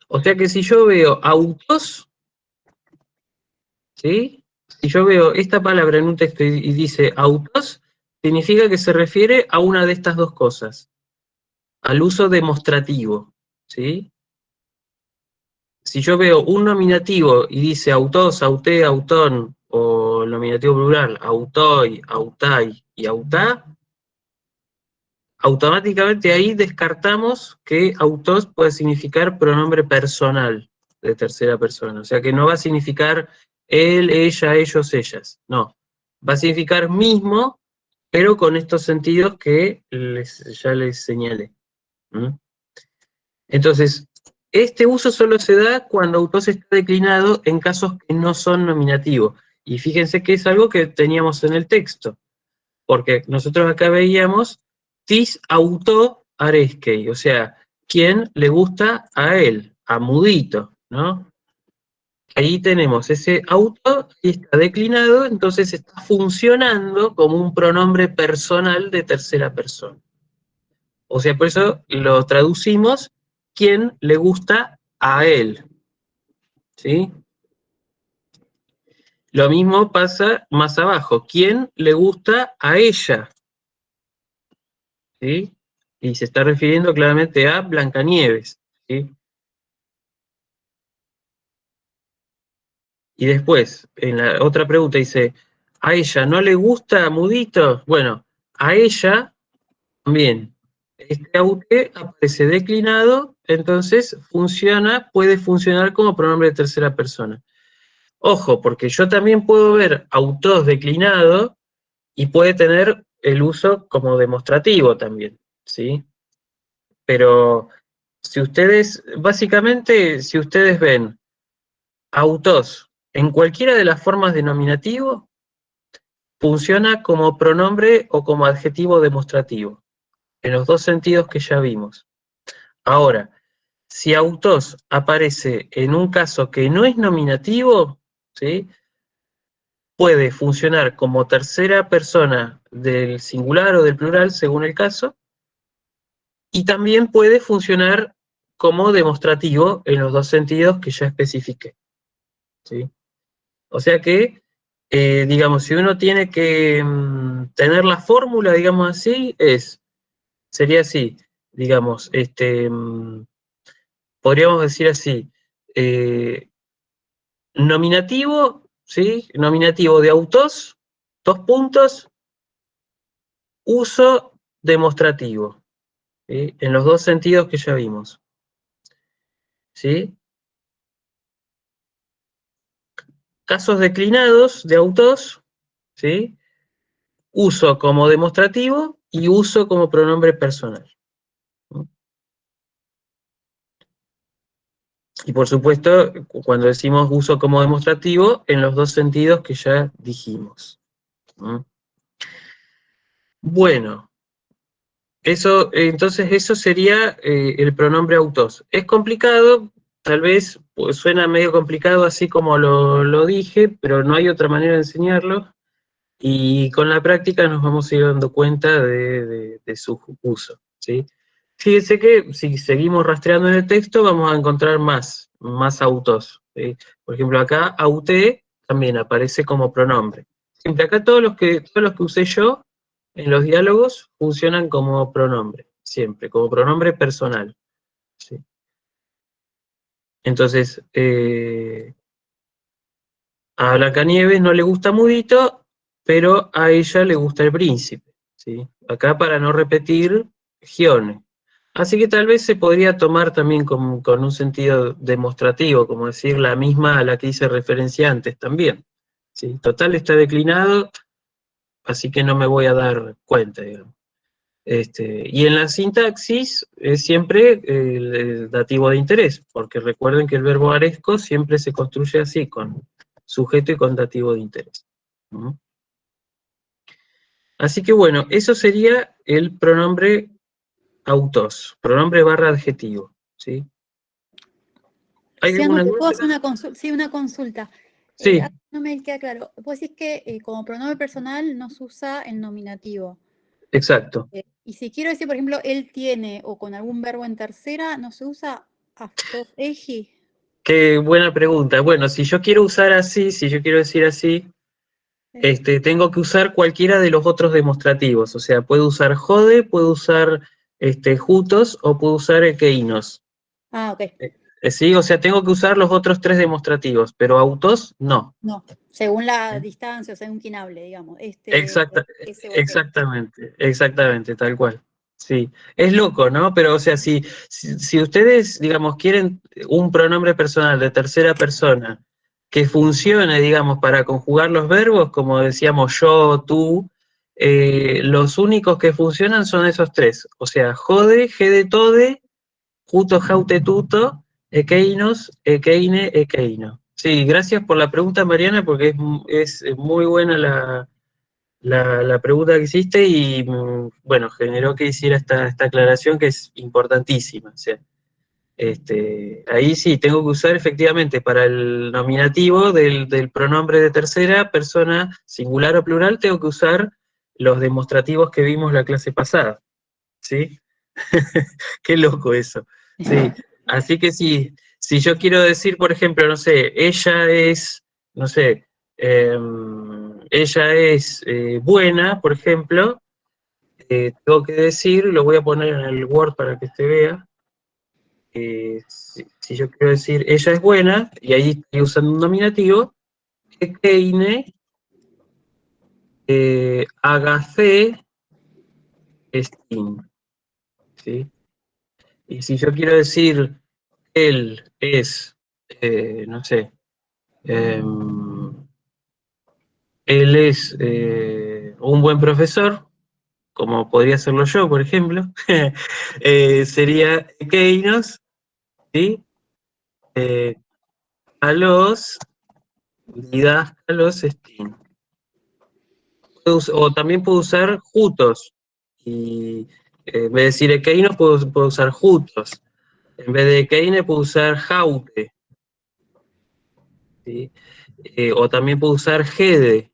O sea que si yo veo autos, ¿sí? Si yo veo esta palabra en un texto y dice autos, significa que se refiere a una de estas dos cosas, al uso demostrativo, ¿sí? Si yo veo un nominativo y dice autos, auté, autón, o el nominativo plural, autoi, autai y autá, automáticamente ahí descartamos que autos puede significar pronombre personal de tercera persona. O sea que no va a significar él, ella, ellos, ellas. No. Va a significar mismo, pero con estos sentidos que ya les señalé. Entonces, este uso solo se da cuando autos está declinado en casos que no son nominativos. Y fíjense que es algo que teníamos en el texto, porque nosotros acá veíamos tis auto areskei, o sea, ¿quién le gusta a él? A Mudito, ¿no? Ahí tenemos ese auto y está declinado, entonces está funcionando como un pronombre personal de tercera persona. O sea, por eso lo traducimos, ¿quién le gusta a él? ¿Sí? Lo mismo pasa más abajo, ¿quién le gusta a ella? ¿Sí? Y se está refiriendo claramente a Blancanieves, ¿sí? Y después, en la otra pregunta dice, ¿a ella no le gusta Mudito? Bueno, a ella, bien, este aute aparece declinado, entonces puede funcionar como pronombre de tercera persona. Ojo, porque yo también puedo ver autos declinado y puede tener el uso como demostrativo también, ¿sí? Pero básicamente, si ustedes ven autos en cualquiera de las formas de nominativo, funciona como pronombre o como adjetivo demostrativo, en los dos sentidos que ya vimos. Ahora, si autos aparece en un caso que no es nominativo, ¿sí? Puede funcionar como tercera persona del singular o del plural, según el caso, y también puede funcionar como demostrativo en los dos sentidos que ya especifiqué, ¿sí? O sea que, digamos, si uno tiene que tener la fórmula, digamos así, sería así, digamos, podríamos decir así, nominativo, ¿sí? Nominativo de autos, dos puntos, uso demostrativo, ¿sí? En los dos sentidos que ya vimos, ¿sí? Casos declinados de autos, ¿sí? Uso como demostrativo y uso como pronombre personal. Y por supuesto, cuando decimos uso como demostrativo, en los dos sentidos que ya dijimos. Bueno, entonces eso sería el pronombre autos. Es complicado, tal vez pues, suena medio complicado así como lo dije, pero no hay otra manera de enseñarlo. Y con la práctica nos vamos a ir dando cuenta de su uso, ¿sí? Fíjense que si seguimos rastreando en el texto vamos a encontrar más autos, ¿sí? Por ejemplo, acá auté también aparece como pronombre. Siempre acá todos los que usé yo en los diálogos funcionan como pronombre, siempre, como pronombre personal, ¿sí? Entonces, a Blancanieves no le gusta Mudito, pero a ella le gusta el príncipe, ¿sí? Acá para no repetir Gione. Así que tal vez se podría tomar también con un sentido demostrativo, como decir la misma a la que hice referencia antes también, ¿sí? Total está declinado, así que no me voy a dar cuenta, digamos. Y en la sintaxis es siempre el dativo de interés, porque recuerden que el verbo aresco siempre se construye así, con sujeto y con dativo de interés. ¿No? Así que bueno, eso sería el pronombre autos, pronombre barra adjetivo. ¿Sí? ¿Hay Luciano, alguna ¿te duda? puedo hacer una consulta? Sí, una consulta. Sí, No me queda claro. Vos decís que como pronombre personal no se usa el nominativo. exacto. Y si quiero decir, por ejemplo, él tiene o con algún verbo en tercera, ¿no se usa aftos eji? Qué buena pregunta. Bueno, si yo quiero usar así, si yo quiero decir así, tengo que usar cualquiera de los otros demostrativos. O sea, puedo usar jode, puedo usar jutos o puedo usar ekeinos. Ah, ok. Sí, o sea, tengo que usar los otros tres demostrativos, pero autos no. No, según la distancia, o según quien hable, digamos. Exacta- Ese o aquel. exactamente, tal cual. Sí, es loco, ¿no? Pero, o sea, si ustedes, digamos, quieren un pronombre personal de tercera persona que funcione, digamos, para conjugar los verbos, como decíamos yo, tú, los únicos que funcionan son esos tres. O sea, jode, ge de tode, juto, jaute, tuto, ekeinos, ekeine, ekeino. Sí, gracias por la pregunta, Mariana, porque es muy buena la pregunta que hiciste y, bueno, generó que hiciera esta aclaración que es importantísima. O sea, ahí sí, tengo que usar efectivamente para el nominativo del pronombre de tercera persona, singular o plural, tengo que usar los demostrativos que vimos la clase pasada. ¿Sí? Qué loco eso. Sí, así que sí, si yo quiero decir, por ejemplo, no sé, ella es, no sé, ella es buena, por ejemplo, tengo que decir, lo voy a poner en el Word para que se vea, si yo quiero decir ella es buena, y ahí estoy usando un nominativo, que Keine agafe estin, ¿sí? Y si yo quiero decir él es, no sé, eh, él es un buen profesor, como podría serlo yo, por ejemplo, sería Keynos, ¿sí? A los didáscalos STEAM. O también puedo usar jutos, y en vez de decir Ekeinos puedo usar jutos, en vez de Ekeine puedo usar jaute, ¿sí? O también puedo usar jede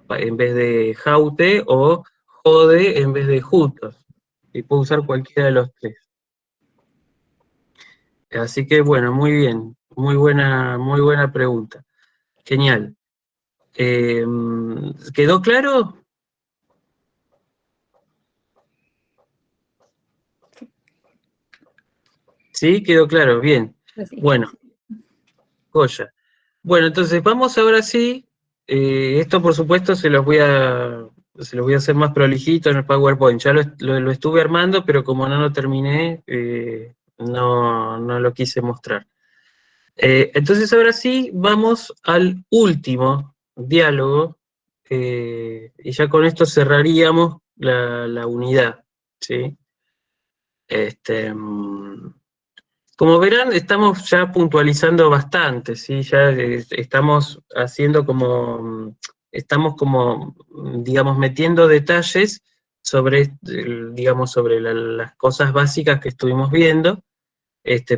en vez de jaute, o jode en vez de jutos. Y puedo usar cualquiera de los tres. Así que bueno, muy bien, muy buena pregunta. Genial. ¿Quedó claro? Sí, quedó claro, bien. Pues sí. Bueno, joya. Bueno, entonces vamos ahora sí. Esto por supuesto se los voy a hacer más prolijito en el PowerPoint. Ya lo estuve armando, pero como no lo terminé, no lo quise mostrar. Entonces ahora sí vamos al último diálogo, y ya con esto cerraríamos la unidad, ¿sí? Como verán, estamos ya puntualizando bastante, ¿sí? Ya estamos haciendo estamos como, digamos, metiendo detalles sobre, digamos, sobre las cosas básicas que estuvimos viendo,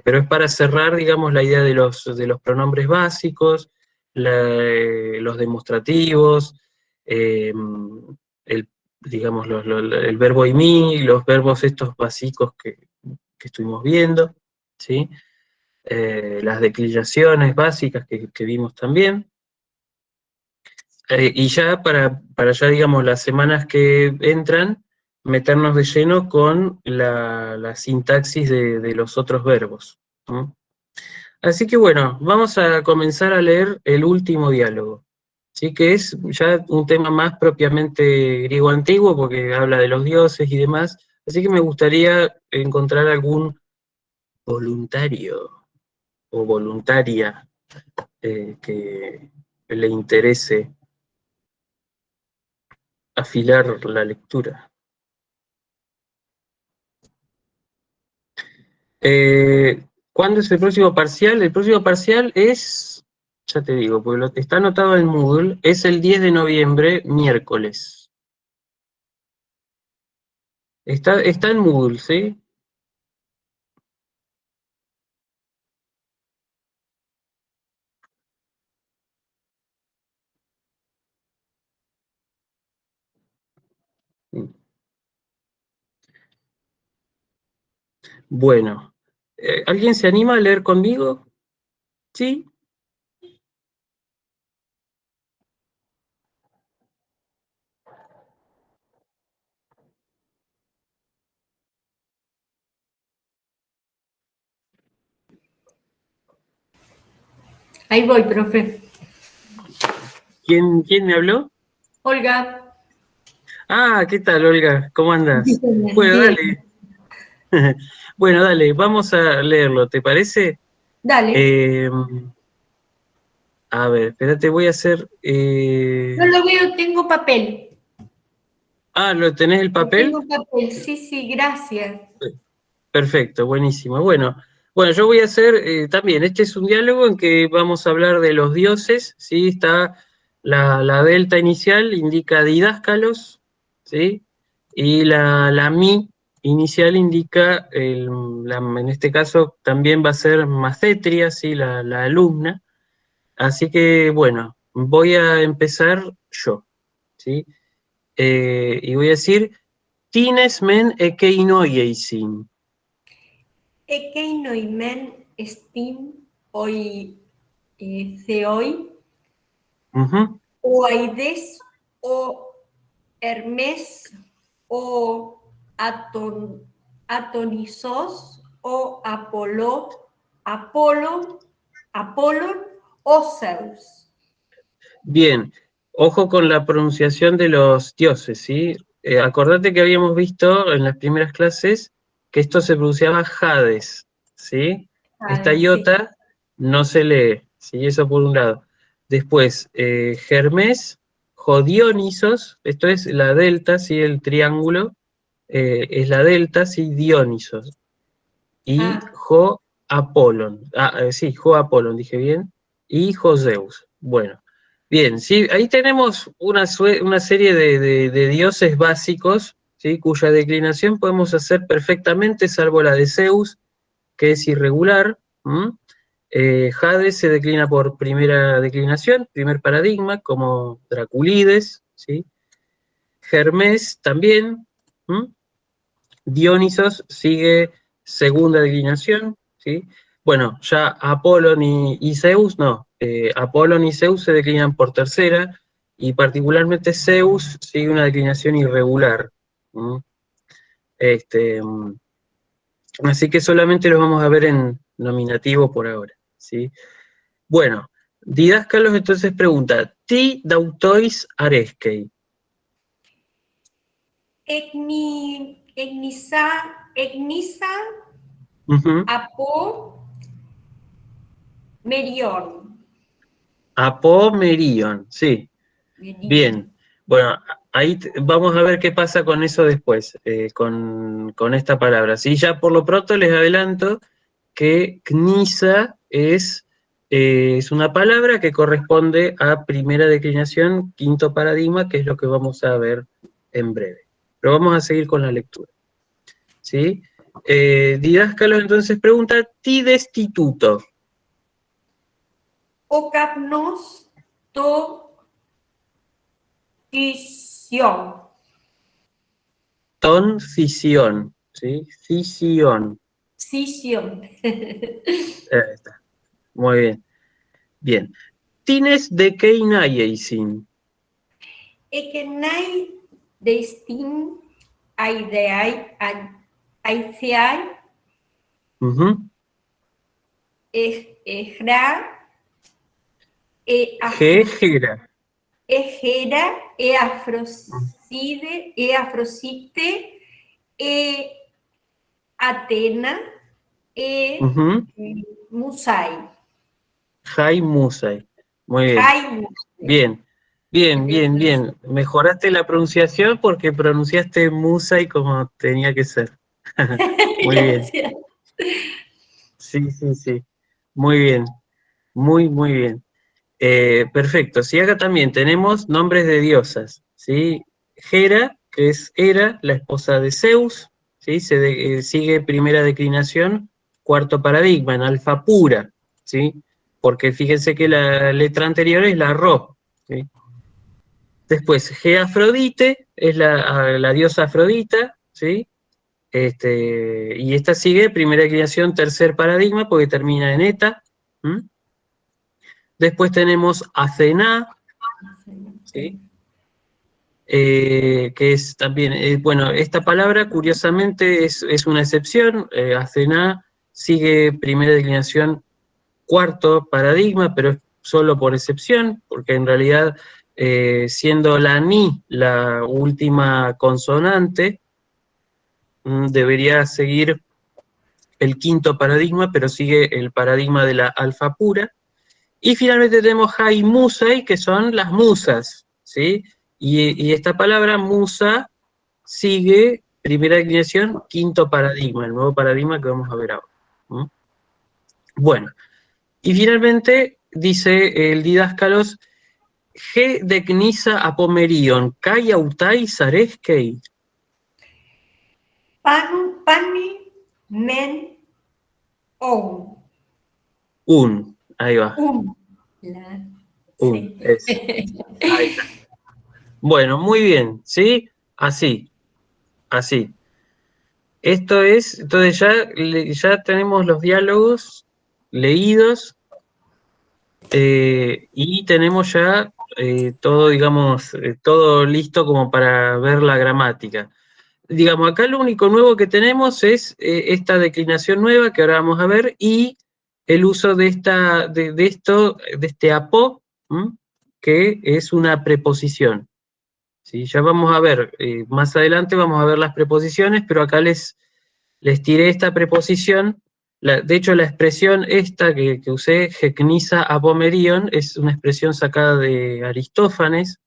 pero es para cerrar, digamos, la idea de los pronombres básicos, los demostrativos, eh, digamos, el verbo y mí, los verbos estos básicos que estuvimos viendo, ¿sí? Las declinaciones básicas que vimos también. Y ya para ya, digamos, las semanas que entran, meternos de lleno con la sintaxis de los otros verbos, ¿no? Así que bueno, vamos a comenzar a leer el último diálogo, ¿sí? Que es ya un tema más propiamente griego antiguo, porque habla de los dioses y demás, así que me gustaría encontrar algún voluntario o voluntaria que le interese afilar la lectura. ¿Cuándo es el próximo parcial? El próximo parcial es, ya te digo, porque está anotado en Moodle, es el 10 de noviembre, miércoles. Está en Moodle, ¿sí? Bueno, ¿alguien se anima a leer conmigo? ¿Sí? Ahí voy, profe. ¿Quién me habló? Olga. Ah, ¿qué tal, Olga? ¿Cómo andas? Bueno, Bien. dale. Bueno, dale, vamos a leerlo, ¿te parece? Dale. Eh, a ver, espérate, voy a hacer... No lo veo, tengo papel. ¿Lo tenés el papel? Tengo papel, sí, sí, gracias. Perfecto, buenísimo. Bueno, yo voy a hacer también, este es un diálogo en que vamos a hablar de los dioses, ¿sí? Está la delta inicial, indica didáscalos, ¿sí? Y la mi inicial indica, en este caso también va a ser Macetria, ¿sí? La alumna. Así que, bueno, voy a empezar yo, ¿sí? Y voy a decir, tines men ekeinoieisin. Ekeinoimen estim oi theoi Ujú. o aides o hermes o atonisos o Apolón o Zeus. Bien, ojo con la pronunciación de los dioses, ¿sí? Acordate que habíamos visto en las primeras clases que esto se pronunciaba Hades, ¿sí? Esta Sí. iota no se lee, ¿sí? Eso por un lado. Después, Hermes, Jodionisos, esto es la delta, ¿sí? El triángulo es la delta, ¿sí? Dionisos. Y Jo Apolón, sí, Jo Apolón, dije bien, y Jo Zeus. Bueno, bien, sí, ahí tenemos una serie de dioses básicos, ¿sí? Cuya declinación podemos hacer perfectamente, salvo la de Zeus, que es irregular. Hades se declina por primera declinación, primer paradigma, como Draculides, ¿sí? Hermes también. Dionisos sigue segunda declinación, ¿sí? Bueno, ya Apolón y Zeus, no. Apolón y Zeus se declinan por tercera, y particularmente Zeus sigue una declinación irregular. Así que solamente los vamos a ver en nominativo por ahora, ¿sí? Bueno, Didáscalos entonces pregunta, ti dautois aresquei. Egnisa Ujú. apo merion. Apomerion, sí, bien. Bueno, ahí vamos a ver qué pasa con eso después, con esta palabra. Sí, ya por lo pronto les adelanto que Knisa es una palabra que corresponde a primera declinación, quinto paradigma, que es lo que vamos a ver en breve. Pero vamos a seguir con la lectura. ¿Sí? Didáscalos entonces pregunta, ti destituto. Ocapnos to tisión. Ton fisión, ¿sí? Fisión. Sisión. Ahí está. Muy bien. Bien. Tines de keinaieisin. Ekenai destin aideai aiceai Ujú. ejra Gejera. ejera afrosite Atena Ujú. Musai. Jai Musai. Muy bien. Jai Bien. Bien, bien, bien. Mejoraste la pronunciación porque pronunciaste Musai como tenía que ser. Muy bien. Gracias. Sí, sí, sí. Muy bien. Muy, muy bien. Perfecto. Sí, acá también tenemos nombres de diosas, ¿sí? Hera, que es Hera, la esposa de Zeus, ¿sí? Sigue primera declinación, cuarto paradigma, en alfa pura, ¿sí? Porque fíjense que la letra anterior es la Ro, ¿sí? Después, Geafrodite es la diosa Afrodita, ¿sí? Y esta sigue primera declinación, tercer paradigma, porque termina en eta. Después tenemos Athena, ¿sí? Que es también, bueno, esta palabra curiosamente es una excepción. Athena sigue primera declinación, cuarto paradigma, pero es solo por excepción, porque en realidad, siendo la ni la última consonante, debería seguir el quinto paradigma, pero sigue el paradigma de la alfa pura. Y finalmente tenemos Hai Musai, que son las musas, ¿sí? Y esta palabra musa sigue primera declinación, quinto paradigma, el nuevo paradigma que vamos a ver ahora. Bueno, y finalmente dice el Didáscalos, G de Knisa apomerion, kai autai sareskei. Pani men on. Ahí va, Sí. es. Ahí está. Bueno, muy bien, ¿sí? Así, así. Esto es, entonces ya tenemos los diálogos leídos, y tenemos ya todo, digamos, todo listo como para ver la gramática. Digamos, acá lo único nuevo que tenemos es esta declinación nueva que ahora vamos a ver, y el uso de este apo, que es una preposición. ¿Sí? Ya vamos a ver, más adelante vamos a ver las preposiciones, pero acá les tiré esta preposición. De hecho, la expresión esta que usé, Gecnisa apomerion, es una expresión sacada de Aristófanes,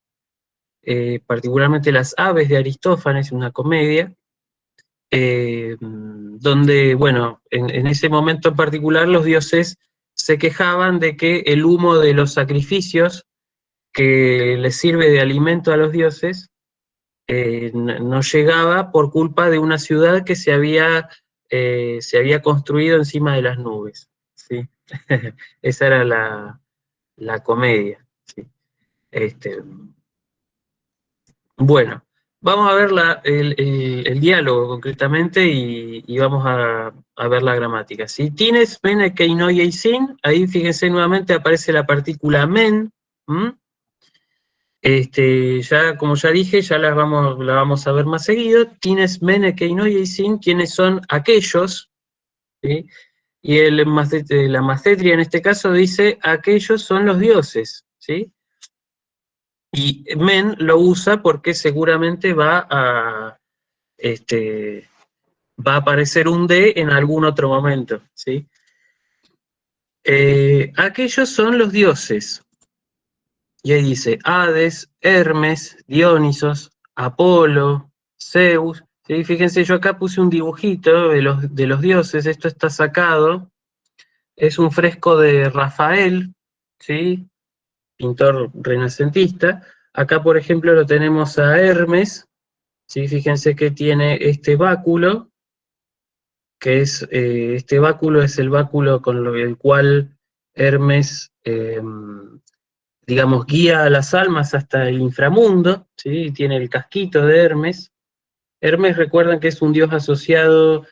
particularmente las aves de Aristófanes, una comedia, donde, bueno, en ese momento en particular los dioses se quejaban de que el humo de los sacrificios que les sirve de alimento a los dioses no llegaba por culpa de una ciudad que se había construido encima de las nubes, ¿sí? Esa era la comedia. ¿Sí? Bueno, vamos a ver el diálogo concretamente y vamos a ver la gramática. Si tienes men, que no y sin, ahí fíjense nuevamente aparece la partícula men. ¿M? Ya, como ya dije, ya la vamos a ver más seguido. Tienes men, que no y sin, ¿quiénes son aquellos? ¿Sí? Y la macetria en este caso dice, aquellos son los dioses, ¿sí? Y men lo usa porque seguramente va a aparecer un D en algún otro momento, ¿sí? Aquellos son los dioses. Y ahí dice Hades, Hermes, Dionisos, Apolo, Zeus. ¿Sí? Fíjense, yo acá puse un dibujito de los dioses, esto está sacado, es un fresco de Rafael, ¿sí? Pintor renacentista. Acá, por ejemplo, lo tenemos a Hermes, ¿sí? Fíjense que tiene este báculo, que es, este báculo es el báculo con el cual Hermes, digamos, guía a las almas hasta el inframundo, ¿sí? Tiene el casquito de Hermes. Hermes, recuerdan que es un dios asociado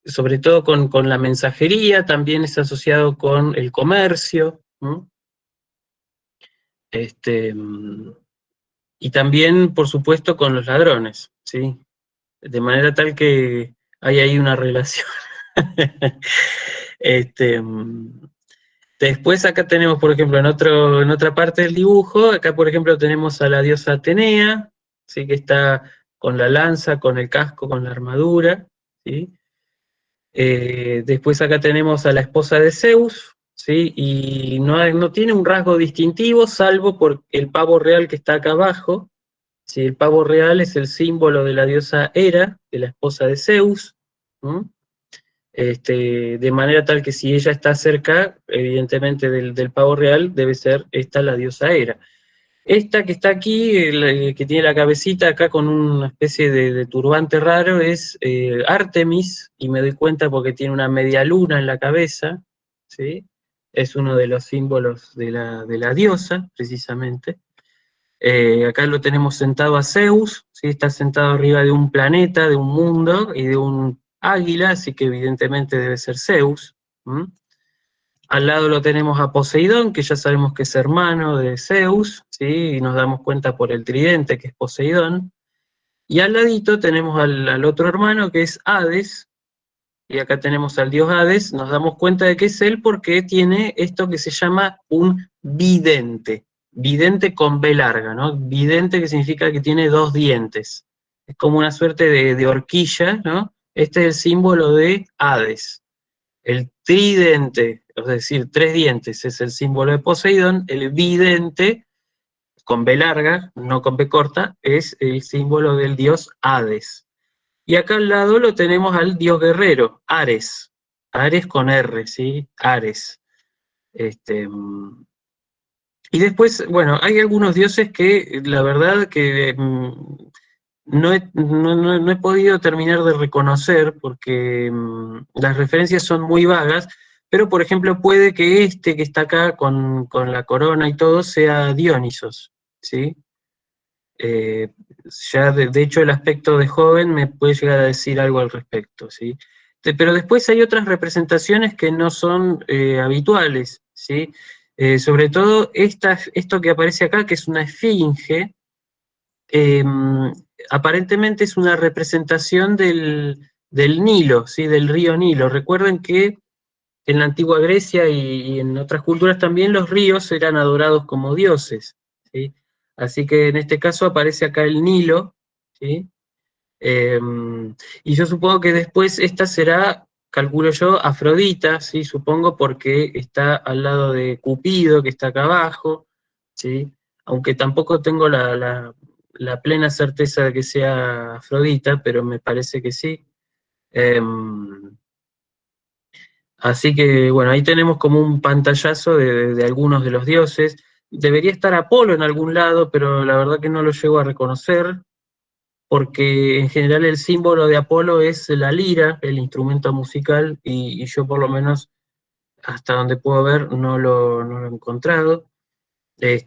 sobre todo con la mensajería, también es asociado con el comercio, ¿no? Y también, por supuesto, con los ladrones, ¿sí? De manera tal que hay ahí una relación. Después acá tenemos, por ejemplo, en otra parte del dibujo, acá por ejemplo tenemos a la diosa Atenea, ¿sí? Que está con la lanza, con el casco, con la armadura, ¿sí? Después acá tenemos a la esposa de Zeus, ¿sí? Y no tiene un rasgo distintivo, salvo por el pavo real que está acá abajo, ¿sí? El pavo real es el símbolo de la diosa Hera, de la esposa de Zeus, ¿no? De manera tal que si ella está cerca, evidentemente, del pavo real, debe ser esta la diosa Hera. Esta que está aquí, que tiene la cabecita acá con una especie de turbante raro, es Artemis, y me doy cuenta porque tiene una media luna en la cabeza, ¿sí? Es uno de los símbolos de la diosa, precisamente. Acá lo tenemos sentado a Zeus, ¿sí? Está sentado arriba de un planeta, de un mundo y de un águila, así que evidentemente debe ser Zeus. ¿M? Al lado lo tenemos a Poseidón, que ya sabemos que es hermano de Zeus, ¿sí? Y nos damos cuenta por el tridente que es Poseidón. Y al ladito tenemos al otro hermano que es Hades, y acá tenemos al dios Hades, nos damos cuenta de que es él porque tiene esto que se llama un vidente. Vidente con B larga, ¿no? Vidente que significa que tiene dos dientes. Es como una suerte de horquilla, ¿no? Este es el símbolo de Hades. El tridente, es decir, tres dientes, es el símbolo de Poseidón. El vidente, con B larga, no con B corta, es el símbolo del dios Hades. Y acá al lado lo tenemos al dios guerrero, Ares. Ares con R, ¿sí? Ares. Y después, bueno, hay algunos dioses que la verdad que no he podido terminar de reconocer porque las referencias son muy vagas, pero por ejemplo puede que este que está acá con la corona y todo sea Dionisos, ¿sí? Ya de hecho el aspecto de joven me puede llegar a decir algo al respecto, ¿sí? Pero después hay otras representaciones que no son habituales, ¿sí? Sobre todo esto que aparece acá, que es una esfinge, aparentemente es una representación del Nilo, ¿sí? Del río Nilo. Recuerden que en la antigua Grecia y en otras culturas también los ríos eran adorados como dioses, ¿sí? Así que en este caso aparece acá el Nilo, ¿sí? Y yo supongo que después esta será, calculo yo, Afrodita, ¿sí? Supongo porque está al lado de Cupido, que está acá abajo, ¿sí? Aunque tampoco tengo la plena certeza de que sea Afrodita, pero me parece que sí. Así que, bueno, ahí tenemos como un pantallazo de algunos de los dioses. Debería estar Apolo en algún lado, pero la verdad que no lo llego a reconocer. porque en general el símbolo de Apolo es la lira, el instrumento musical, y yo por lo menos hasta donde puedo ver no lo he encontrado. Pero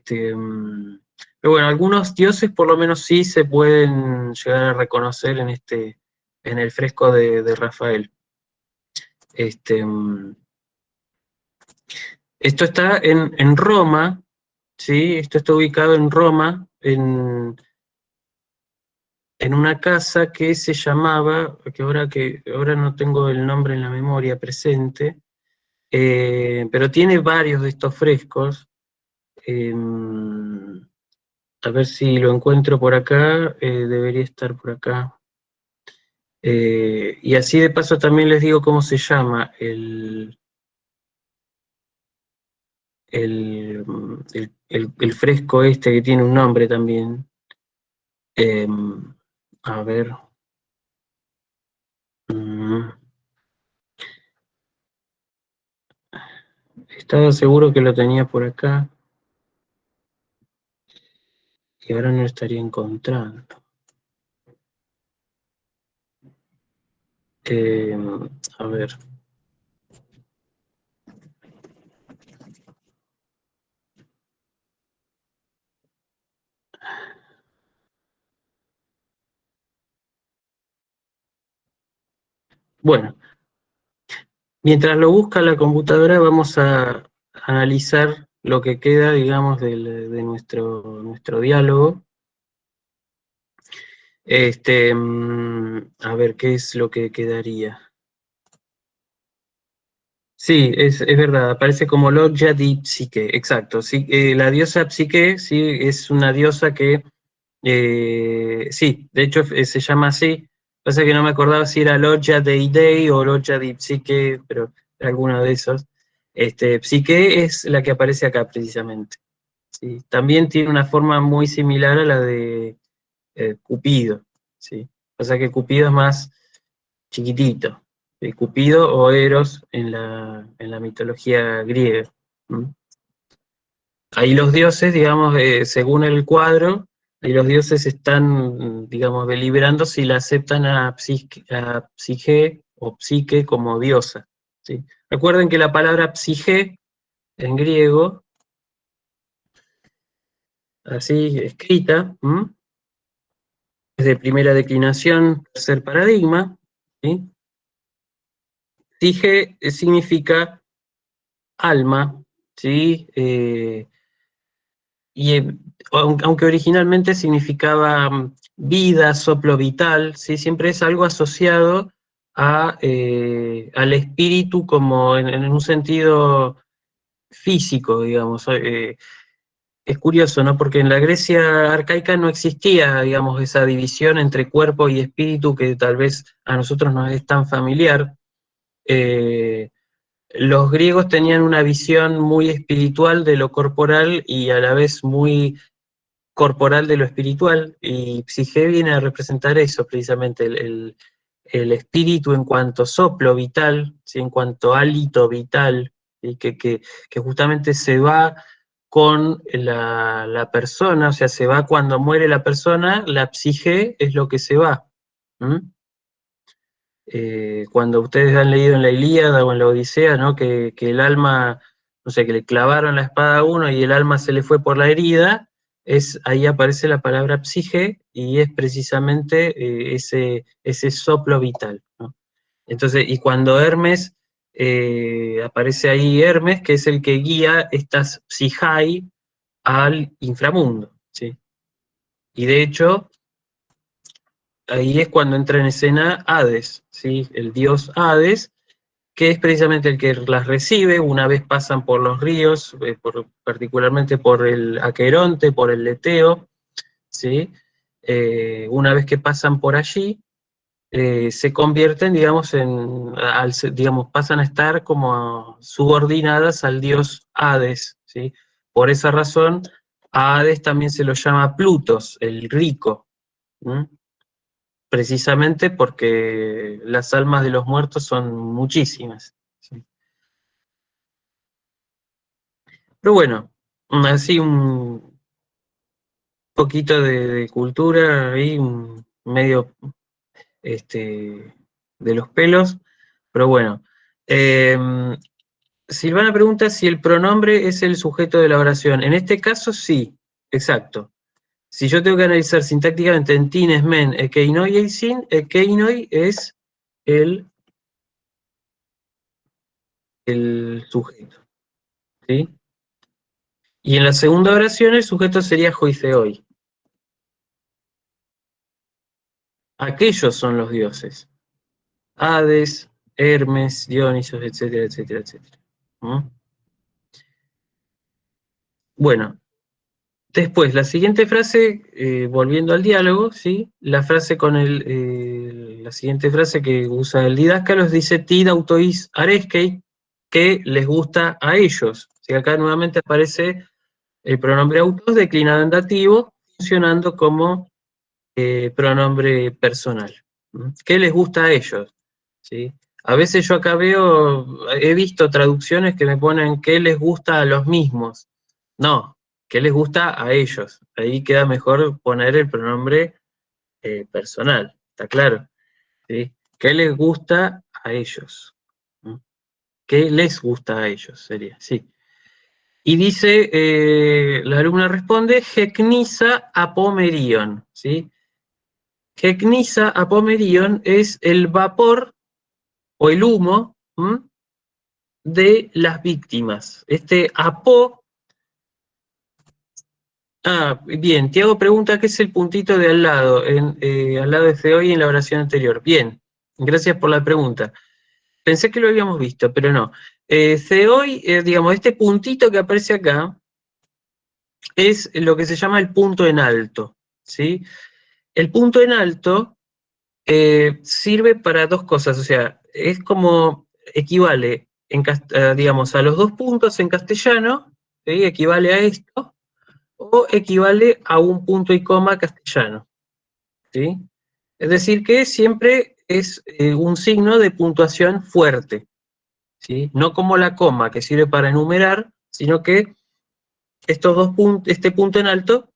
bueno, algunos dioses por lo menos sí se pueden llegar a reconocer en el fresco de Rafael. Este, mm, Esto está en Roma, ¿sí? Esto está ubicado en Roma, en una casa que se llamaba, que ahora no tengo el nombre en la memoria presente, pero tiene varios de estos frescos. eh, a ver si lo encuentro por acá, debería estar por acá. Y así de paso también les digo cómo se llama el fresco este que tiene un nombre también. A ver. mm, Estaba seguro que lo tenía por acá y ahora no lo estaría encontrando. A ver. Bueno, mientras lo busca la computadora, vamos a analizar lo que queda, digamos, de nuestro diálogo. A ver, ¿qué es lo que quedaría? Sí, es verdad, aparece como Loggia di Psique, exacto. Sí, la diosa Psique, sí, es una diosa que, sí, de hecho se llama así. Pasa que no me acordaba si era Loggia dei Dei o Loggia di Psique, pero alguno de esos. Psique es la que aparece acá precisamente. ¿Sí? También tiene una forma muy similar a la de Cupido. ¿Sí? Pasa que Cupido es más chiquitito. Cupido o Eros en la mitología griega. ¿Mm? Ahí los dioses, digamos, según el cuadro, ahí los dioses están, digamos, deliberando si la aceptan a Psige o Psique como diosa. ¿Sí? Recuerden que la palabra Psige en griego, así escrita, es de primera declinación, tercer paradigma. ¿Sí? Psige significa alma, ¿sí? Y aunque originalmente significaba vida, soplo vital, ¿sí? Siempre es algo asociado al espíritu como en un sentido físico, digamos. Es curioso, ¿no? Porque en la Grecia arcaica no existía, digamos, esa división entre cuerpo y espíritu que tal vez a nosotros nos es tan familiar. Eh, los griegos tenían una visión muy espiritual de lo corporal y a la vez muy corporal de lo espiritual, y Psige viene a representar eso, precisamente, el espíritu en cuanto soplo vital, ¿sí? En cuanto hálito vital, y que justamente se va con la persona, o sea, se va cuando muere la persona, la psique es lo que se va. ¿Mm? Cuando ustedes han leído en la Ilíada o en la Odisea, ¿no? Que el alma, no sé, que le clavaron la espada a uno y el alma se le fue por la herida, ahí aparece la palabra psige y es precisamente ese soplo vital, ¿no? Entonces, y cuando Hermes, aparece ahí Hermes, que es el que guía estas psijai al inframundo, ¿sí? Y de hecho, ahí es cuando entra en escena Hades, ¿sí? El dios Hades, que es precisamente el que las recibe una vez pasan por los ríos, particularmente por el Aqueronte, por el Leteo, ¿sí? Una vez que pasan por allí, se convierten, digamos, digamos, pasan a estar como subordinadas al dios Hades, ¿sí? Por esa razón, a Hades también se lo llama Plutos, el rico, ¿Mm? Precisamente porque las almas de los muertos son muchísimas, ¿sí? Pero bueno, así un poquito de cultura ahí, medio de los pelos, pero bueno. Silvana pregunta si el pronombre es el sujeto de la oración. En este caso, sí, exacto. Si yo tengo que analizar sintácticamente en tines, men, ekeinoi, eisin, ekeinoi es el sujeto, ¿sí? Y en la segunda oración el sujeto sería hoiseoi. Aquellos son los dioses. Hades, Hermes, Dionisos, etcétera, etcétera, etcétera. ¿Mm? Bueno, después, la siguiente frase, volviendo al diálogo, ¿sí? La frase con la siguiente frase que usa el didáscalo dice tid autois areskei, que les gusta a ellos. ¿Sí? Acá nuevamente aparece el pronombre autos declinado en dativo, funcionando como pronombre personal. ¿Mm? ¿Qué les gusta a ellos? ¿Sí? A veces yo acá he visto traducciones que me ponen ¿qué les gusta a los mismos? No, ¿qué les gusta a ellos? Ahí queda mejor poner el pronombre personal, ¿está claro? ¿Sí? ¿Qué les gusta a ellos? ¿Mm? ¿Qué les gusta a ellos? Sería, sí. Y dice, la alumna responde, Heknisa apomerion, ¿sí? Heknisa apomerion es el vapor o el humo de las víctimas. Este apo. Bien, Tiago pregunta qué es el puntito de al lado, al lado de hoy en la oración anterior. Bien, gracias por la pregunta. Pensé que lo habíamos visto, pero no. Hoy, digamos, este puntito que aparece acá es lo que se llama el punto en alto, ¿sí? El punto en alto sirve para dos cosas, o sea, es como equivale, digamos, a los dos puntos en castellano, ¿sí? Equivale a esto, o equivale a un punto y coma castellano, ¿sí? Es decir, que siempre es un signo de puntuación fuerte, ¿sí? No como la coma, que sirve para enumerar, sino que estos dos este punto en alto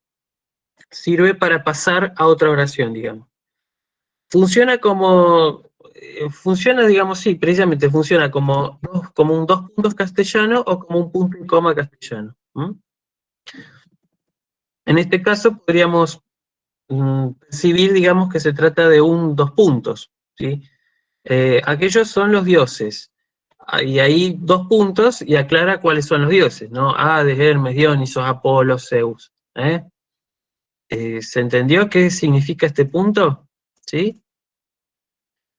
sirve para pasar a otra oración, digamos. Funciona digamos, sí, precisamente funciona como un dos puntos castellano o como un punto y coma castellano. En este caso podríamos percibir, digamos, que se trata de un dos puntos, ¿sí? Aquellos son los dioses. Y ahí dos puntos y aclara cuáles son los dioses, ¿no? Hades, Hermes, Dionisos, Apolo, Zeus. ¿Se entendió qué significa este punto? ¿Sí?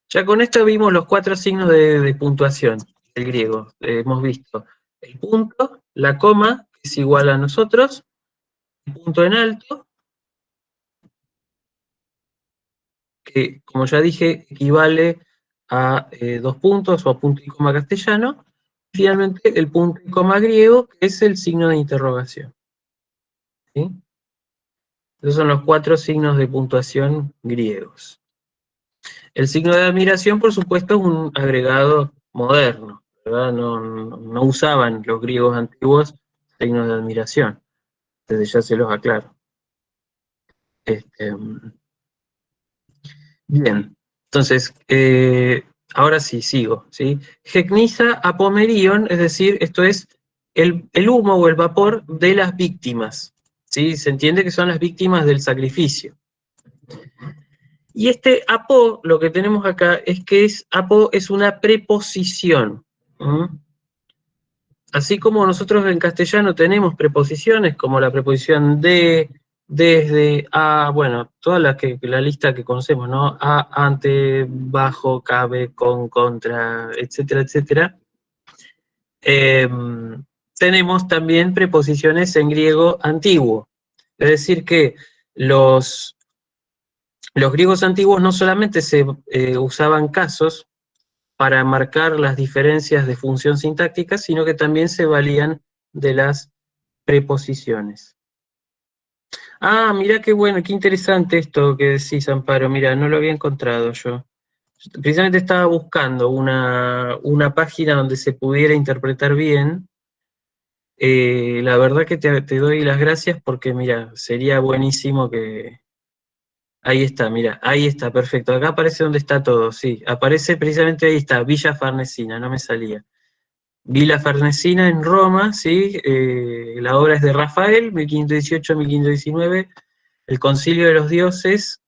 Ya con esto vimos los 4 signos de puntuación del griego. Hemos visto el punto, la coma, que es igual a nosotros, el punto en alto, que como ya dije, equivale a 2 puntos o a punto y coma castellano, y finalmente el punto y coma griego, que es el signo de interrogación. ¿Sí? Esos son los 4 signos de puntuación griegos. El signo de admiración, por supuesto, es un agregado moderno, ¿verdad? No usaban los griegos antiguos signos de admiración, desde ya se los aclaro. Bien, entonces, ahora sí, sigo, ¿sí? Heknisa apomerion, es decir, esto es el humo o el vapor de las víctimas, ¿sí? Se entiende que son las víctimas del sacrificio. Y este apo, lo que tenemos acá es que apo es una preposición. Así como nosotros en castellano tenemos preposiciones, como la preposición de, desde, a, bueno, toda la lista que conocemos, ¿no? A, ante, bajo, cabe, con, contra, etcétera, etcétera. Tenemos también preposiciones en griego antiguo. Es decir que los griegos antiguos no solamente se usaban casos para marcar las diferencias de función sintáctica, sino que también se valían de las preposiciones. Mirá qué bueno, qué interesante esto que decís, Amparo. Mira, no lo había encontrado yo. Precisamente estaba buscando una página donde se pudiera interpretar bien. La verdad que te doy las gracias porque, mira, sería buenísimo que Ahí está, mira, ahí está, perfecto. Acá aparece donde está todo, sí. Aparece precisamente ahí está, Villa Farnesina, no me salía. Villa Farnesina en Roma, sí. La obra es de Rafael, 1518-1519. El Concilio de los Dioses,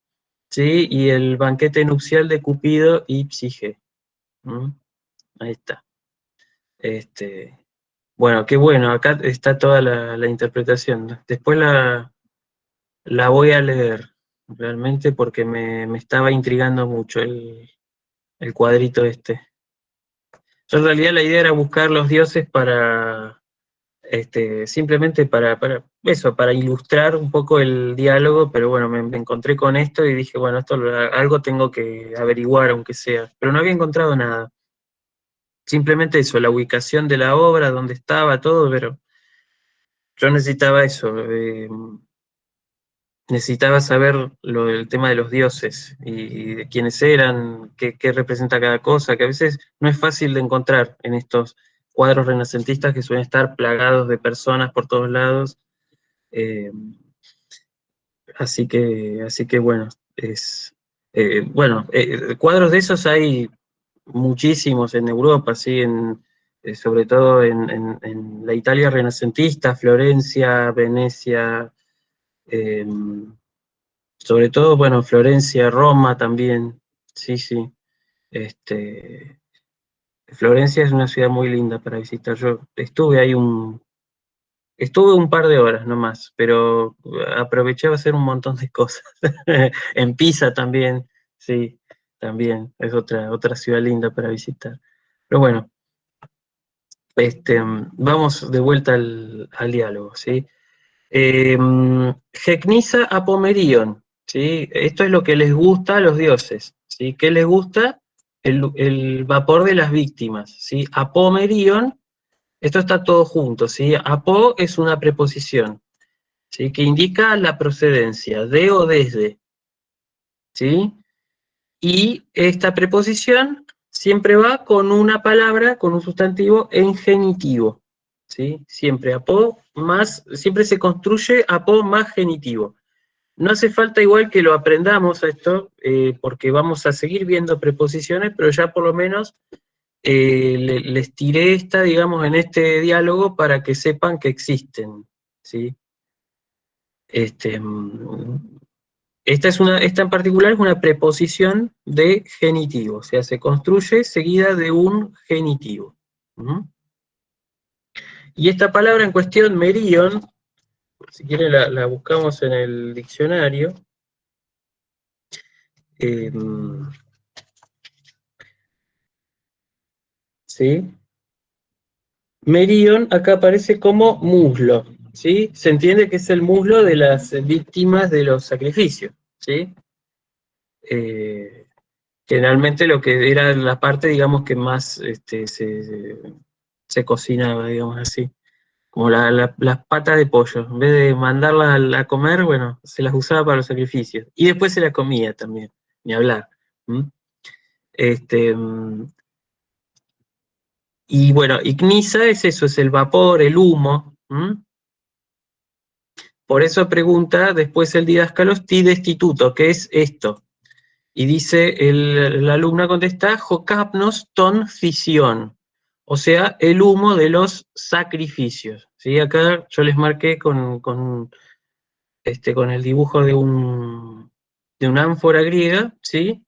sí. Y el banquete nupcial de Cupido y Psige. ¿Mm? Ahí está. Bueno, qué bueno, acá está toda la interpretación. Después la voy a leer, realmente, porque me estaba intrigando mucho el cuadrito este. Yo en realidad la idea era buscar los dioses para, simplemente para eso, para ilustrar un poco el diálogo, pero bueno, me encontré con esto y dije, bueno, algo tengo que averiguar, aunque sea. Pero no había encontrado nada. Simplemente eso, la ubicación de la obra, dónde estaba, todo, pero yo necesitaba eso. Necesitaba saber el tema de los dioses y de quiénes eran, qué representa cada cosa, que a veces no es fácil de encontrar en estos cuadros renacentistas que suelen estar plagados de personas por todos lados. eh, así que bueno, cuadros de esos hay muchísimos en Europa, ¿sí? Sobre todo en la Italia renacentista, Florencia, Venecia, eh, sobre todo, bueno, Florencia, Roma también, sí, sí. Este, Florencia es una ciudad muy linda para visitar. Yo estuve un par de horas nomás, pero aproveché a hacer un montón de cosas. En Pisa también, sí, también es otra ciudad linda para visitar. Pero bueno, vamos de vuelta al diálogo, ¿sí? Gecnisa apomerion, ¿sí? Esto es lo que les gusta a los dioses, ¿sí? ¿Qué les gusta? El vapor de las víctimas, ¿sí? Apomerion, esto está todo junto, ¿sí? Apo es una preposición, ¿sí? Que indica la procedencia, de o desde, ¿sí? Y esta preposición siempre va con una palabra, con un sustantivo en genitivo, ¿sí? Siempre apo más, siempre se construye apo más genitivo. No hace falta igual que lo aprendamos a esto, porque vamos a seguir viendo preposiciones, pero ya por lo menos les tiré esta, digamos, en este diálogo para que sepan que existen, ¿sí? Esta en particular es una preposición de genitivo, o sea, se construye seguida de un genitivo. ¿Mm? Y esta palabra en cuestión, merion, si quieren la buscamos en el diccionario. ¿Sí? Merion acá aparece como muslo, ¿sí? Se entiende que es el muslo de las víctimas de los sacrificios, ¿sí? Generalmente lo que era la parte, digamos, que más se cocinaba, digamos así, como las patas de pollo. En vez de mandarlas a comer, bueno, se las usaba para los sacrificios. Y después se las comía también, ni hablar. ¿Mm? Este, mm, y bueno, igniza es eso, es el vapor, el humo. ¿Mm? Por eso pregunta después el didáscalos ti destituto, ¿qué es esto? Y dice, la alumna contesta, jocapnos ton fisión, o sea, el humo de los sacrificios. ¿Sí? Acá yo les marqué con el dibujo de una ánfora griega, ¿sí?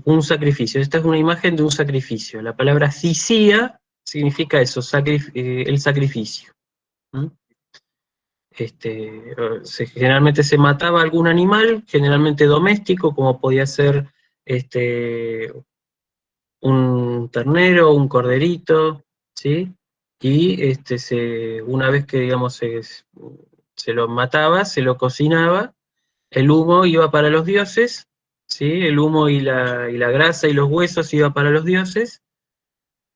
Un sacrificio. Esta es una imagen de un sacrificio. La palabra cisía significa eso, el sacrificio. ¿Mm? Generalmente se mataba algún animal, generalmente doméstico, como podía ser un ternero, un corderito, ¿sí? Y una vez que, digamos, se lo mataba, se lo cocinaba, el humo iba para los dioses, ¿sí? El humo y la grasa y los huesos iba para los dioses,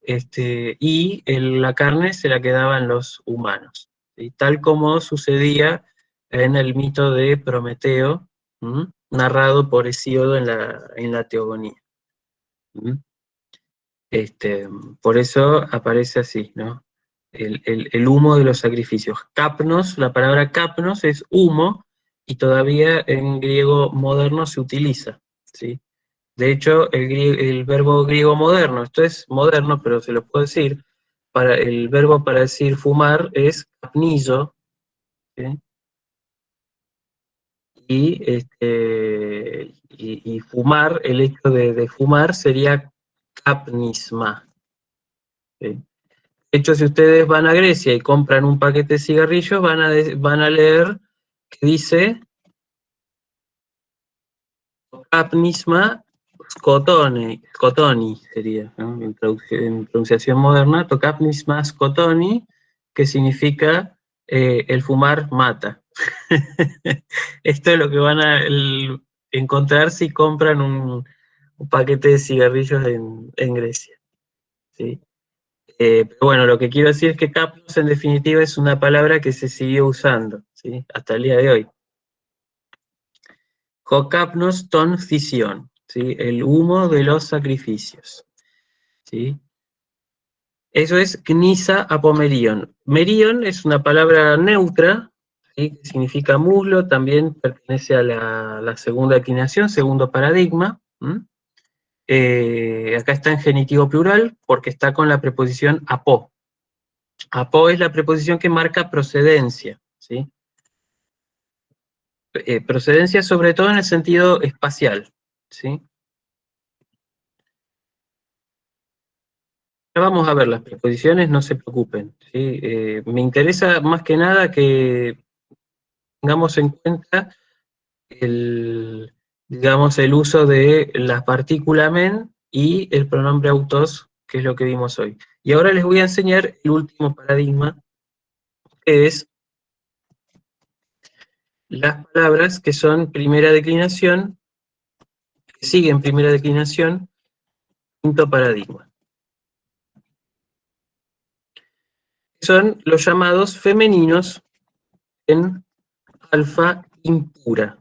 y la carne se la quedaban los humanos, ¿sí? Tal como sucedía en el mito de Prometeo, ¿m? Narrado por Hesíodo en la Teogonía. ¿M? Por eso aparece así, ¿no? El humo de los sacrificios. Capnos, la palabra capnos es humo, y todavía en griego moderno se utiliza, ¿sí? De hecho, el verbo griego moderno, esto es moderno, pero se lo puedo decir, el verbo para decir fumar es kapnizo, ¿sí? Y fumar, el hecho de fumar sería kapnisma, ¿sí? De hecho, si ustedes van a Grecia y compran un paquete de cigarrillos, van a leer que dice kapnisma skotoni sería, ¿no? En pronunciación moderna, tokapnisma skotoni, que significa el fumar mata. Esto es lo que van a encontrar si compran un paquete de cigarrillos en Grecia, ¿sí? Pero bueno, lo que quiero decir es que kapnos en definitiva es una palabra que se siguió usando, ¿sí? Hasta el día de hoy. Hokapnos ton thison, ¿sí? El humo de los sacrificios, ¿sí? Eso es gnisa apomerion. Merion es una palabra neutra, ¿sí? Que significa muslo, también pertenece a la segunda declinación, segundo paradigma. Acá está en genitivo plural porque está con la preposición apo. Apo es la preposición que marca procedencia, ¿sí? Procedencia sobre todo en el sentido espacial, ¿sí? Ya vamos a ver las preposiciones, no se preocupen, ¿sí? Me interesa más que nada que tengamos en cuenta digamos, el uso de la partícula men y el pronombre autos, que es lo que vimos hoy. Y ahora les voy a enseñar el último paradigma, que es las palabras que son primera declinación, que siguen primera declinación, quinto paradigma. Son los llamados femeninos en alfa impura.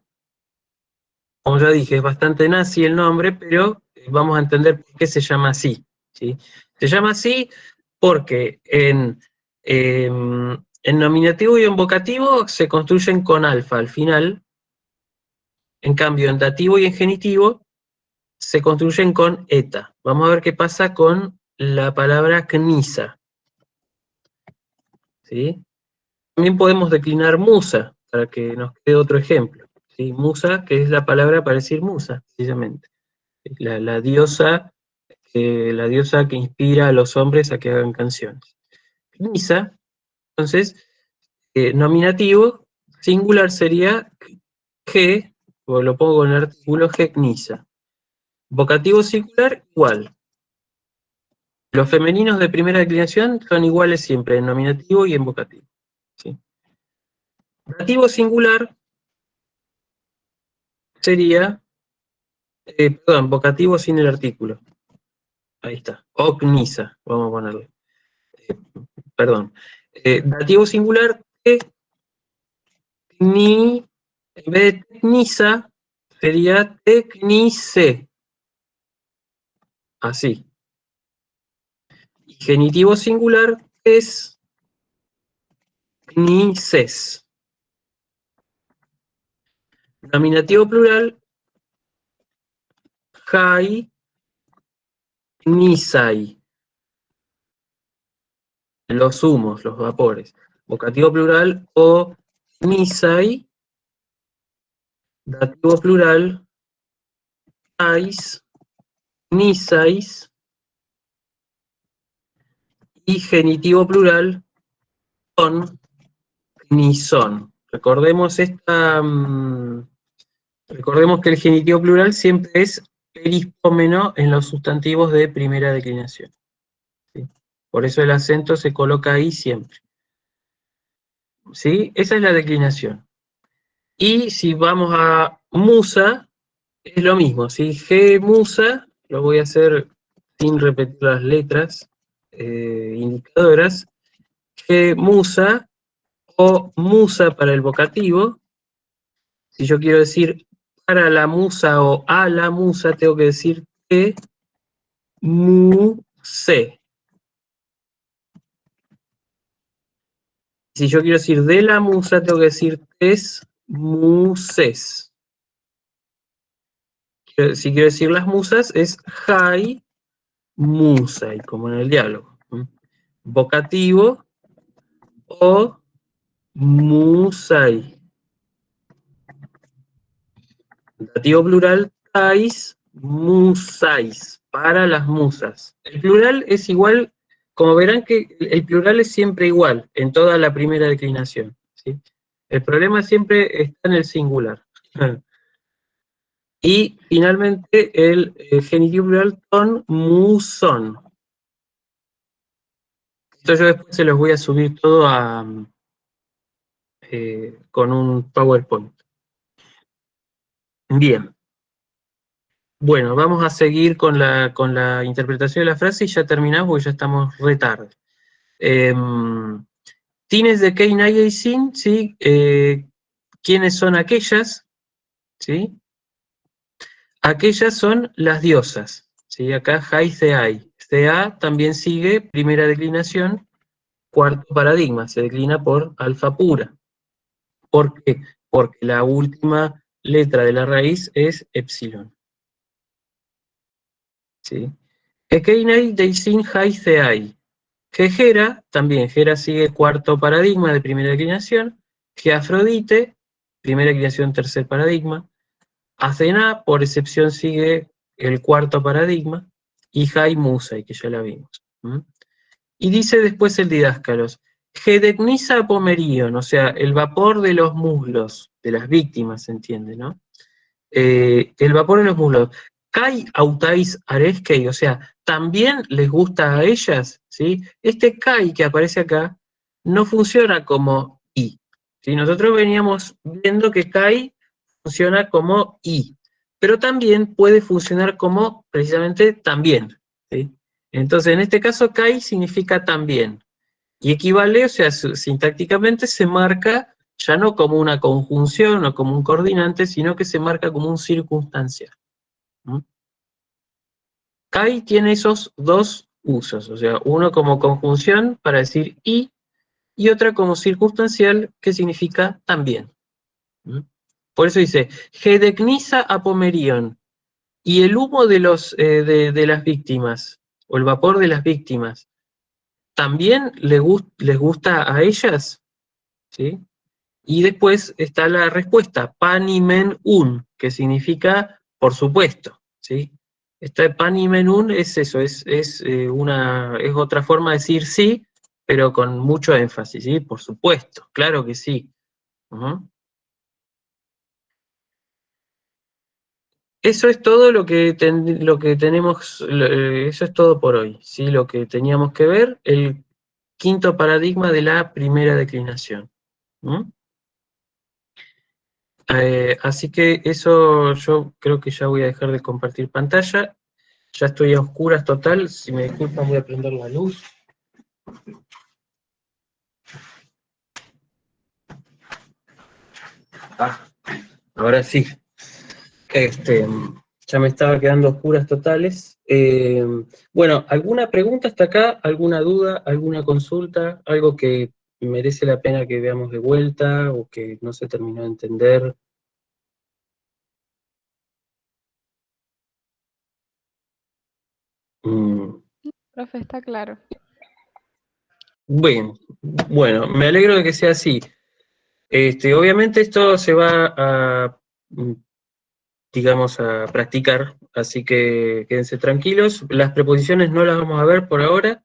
Como ya dije, es bastante nazi el nombre, pero vamos a entender por qué se llama así, ¿sí? Se llama así porque en nominativo y en vocativo se construyen con alfa al final, en cambio en dativo y en genitivo se construyen con eta. Vamos a ver qué pasa con la palabra knisa, ¿sí? También podemos declinar musa, para que nos quede otro ejemplo, ¿sí? Musa, que es la palabra para decir musa, precisamente. La diosa que inspira a los hombres a que hagan canciones. Knisa, entonces, nominativo, singular sería G, o lo pongo con el artículo G, knisa. Vocativo singular, igual. Los femeninos de primera declinación son iguales siempre en nominativo y en vocativo, ¿sí? Dativo singular sería, perdón, vocativo sin el artículo. Ahí está. O knisa, vamos a ponerle. Perdón. Dativo singular, en vez de tecnisa, sería tecnice. Así. Y genitivo singular es knises. Nominativo plural, jai, knisai. Los humos, los vapores. Vocativo plural, o knisai. Dativo plural, ais, knisais. Y genitivo plural, son, knison. Recordemos recordemos que el genitivo plural siempre es perispómeno en los sustantivos de primera declinación, ¿sí? Por eso el acento se coloca ahí siempre, ¿sí? Esa es la declinación. Y si vamos a musa, es lo mismo, ¿sí? G musa, lo voy a hacer sin repetir las letras indicadoras. G musa o musa para el vocativo. Si yo quiero decir para la musa o a la musa, tengo que decir que muse. Si yo quiero decir de la musa, tengo que decir tes muses. Si quiero decir las musas, es hai musai, como en el diálogo. Vocativo o musai. Dativo plural, tais, musais, para las musas. El plural es igual, como verán que el plural es siempre igual en toda la primera declinación, ¿sí? El problema siempre está en el singular. Y finalmente el genitivo plural ton, muson. Esto yo después se los voy a subir todo con un PowerPoint. Bien. Bueno, vamos a seguir con la interpretación de la frase y ya terminamos porque ya estamos re tarde. Tienes de Kei Nai Sin, ¿sí? ¿Quiénes son aquellas? ¿Sí? Aquellas son las diosas. ¿Sí? Acá Hai Theai. Thea también sigue primera declinación, cuarto paradigma, se declina por alfa pura. ¿Por qué? Porque la última letra de la raíz es epsilon. ¿Sí? Ekeinai Deisin Hai Theai. Gera, también Gera sigue cuarto paradigma de primera declinación. Afrodite, primera declinación, tercer paradigma. Athena, por excepción, sigue el cuarto paradigma. Y Hai Musai, que ya la vimos. Y dice después el Didáscalos, Hedecnisa Pomerion, o sea, el vapor de los muslos, de las víctimas, se entiende, ¿no? El vapor de los muslos. Kai autais areskei, o sea, también les gusta a ellas, ¿sí? Este kai que aparece acá no funciona como i, ¿sí? Nosotros veníamos viendo que kai funciona como i, pero también puede funcionar como precisamente también, ¿sí? Entonces, en este caso, kai significa también, y equivale, o sea, sintácticamente se marca ya no como una conjunción o como un coordinante, sino que se marca como un circunstancial. Kai tiene esos dos usos, o sea, uno como conjunción para decir y otra como circunstancial que significa también. Por eso dice, Hedecnisa apomerion, y el humo de las víctimas, o el vapor de las víctimas, ¿también les gusta a ellas? ¿Sí? Y después está la respuesta, panimen un, que significa por supuesto, ¿sí? Este panimen un es eso, es otra forma de decir sí, pero con mucho énfasis, ¿sí? Por supuesto, claro que sí. Eso es todo lo que tenemos, eso es todo por hoy, ¿sí? Lo que teníamos que ver, el quinto paradigma de la primera declinación. Así que eso yo creo que ya voy a dejar de compartir pantalla. Ya estoy a oscuras total. Si me disculpan voy a prender la luz. Ahora sí. Ya me estaba quedando a oscuras totales. Bueno, ¿alguna pregunta hasta acá? ¿Alguna duda? ¿Alguna consulta? ¿Algo que merece la pena que veamos de vuelta o que no se terminó de entender? Profe, está claro. Bien, bueno, me alegro de que sea así. Obviamente esto se va a, digamos, a practicar, así que quédense tranquilos. Las preposiciones no las vamos a ver por ahora.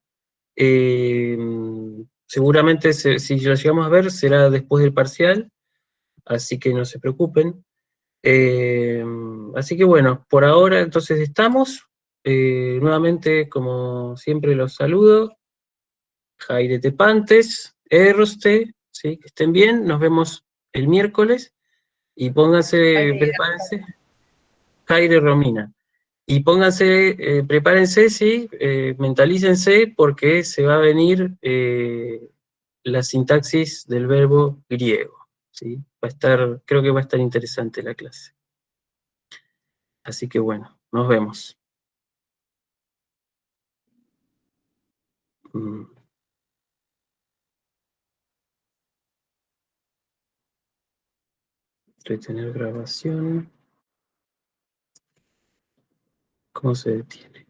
Seguramente si las llegamos a ver será después del parcial, así que no se preocupen. Así que bueno, por ahora entonces estamos. Nuevamente, como siempre, los saludo. Jaire Tepantes, Erroste, ¿sí? Que estén bien, nos vemos el miércoles y pónganse, prepárense, Jaire Romina, y pónganse, prepárense, sí, mentalícense porque se va a venir la sintaxis del verbo griego, ¿sí? Creo que va a estar interesante la clase. Así que bueno, nos vemos. Detener grabación. ¿Cómo se detiene?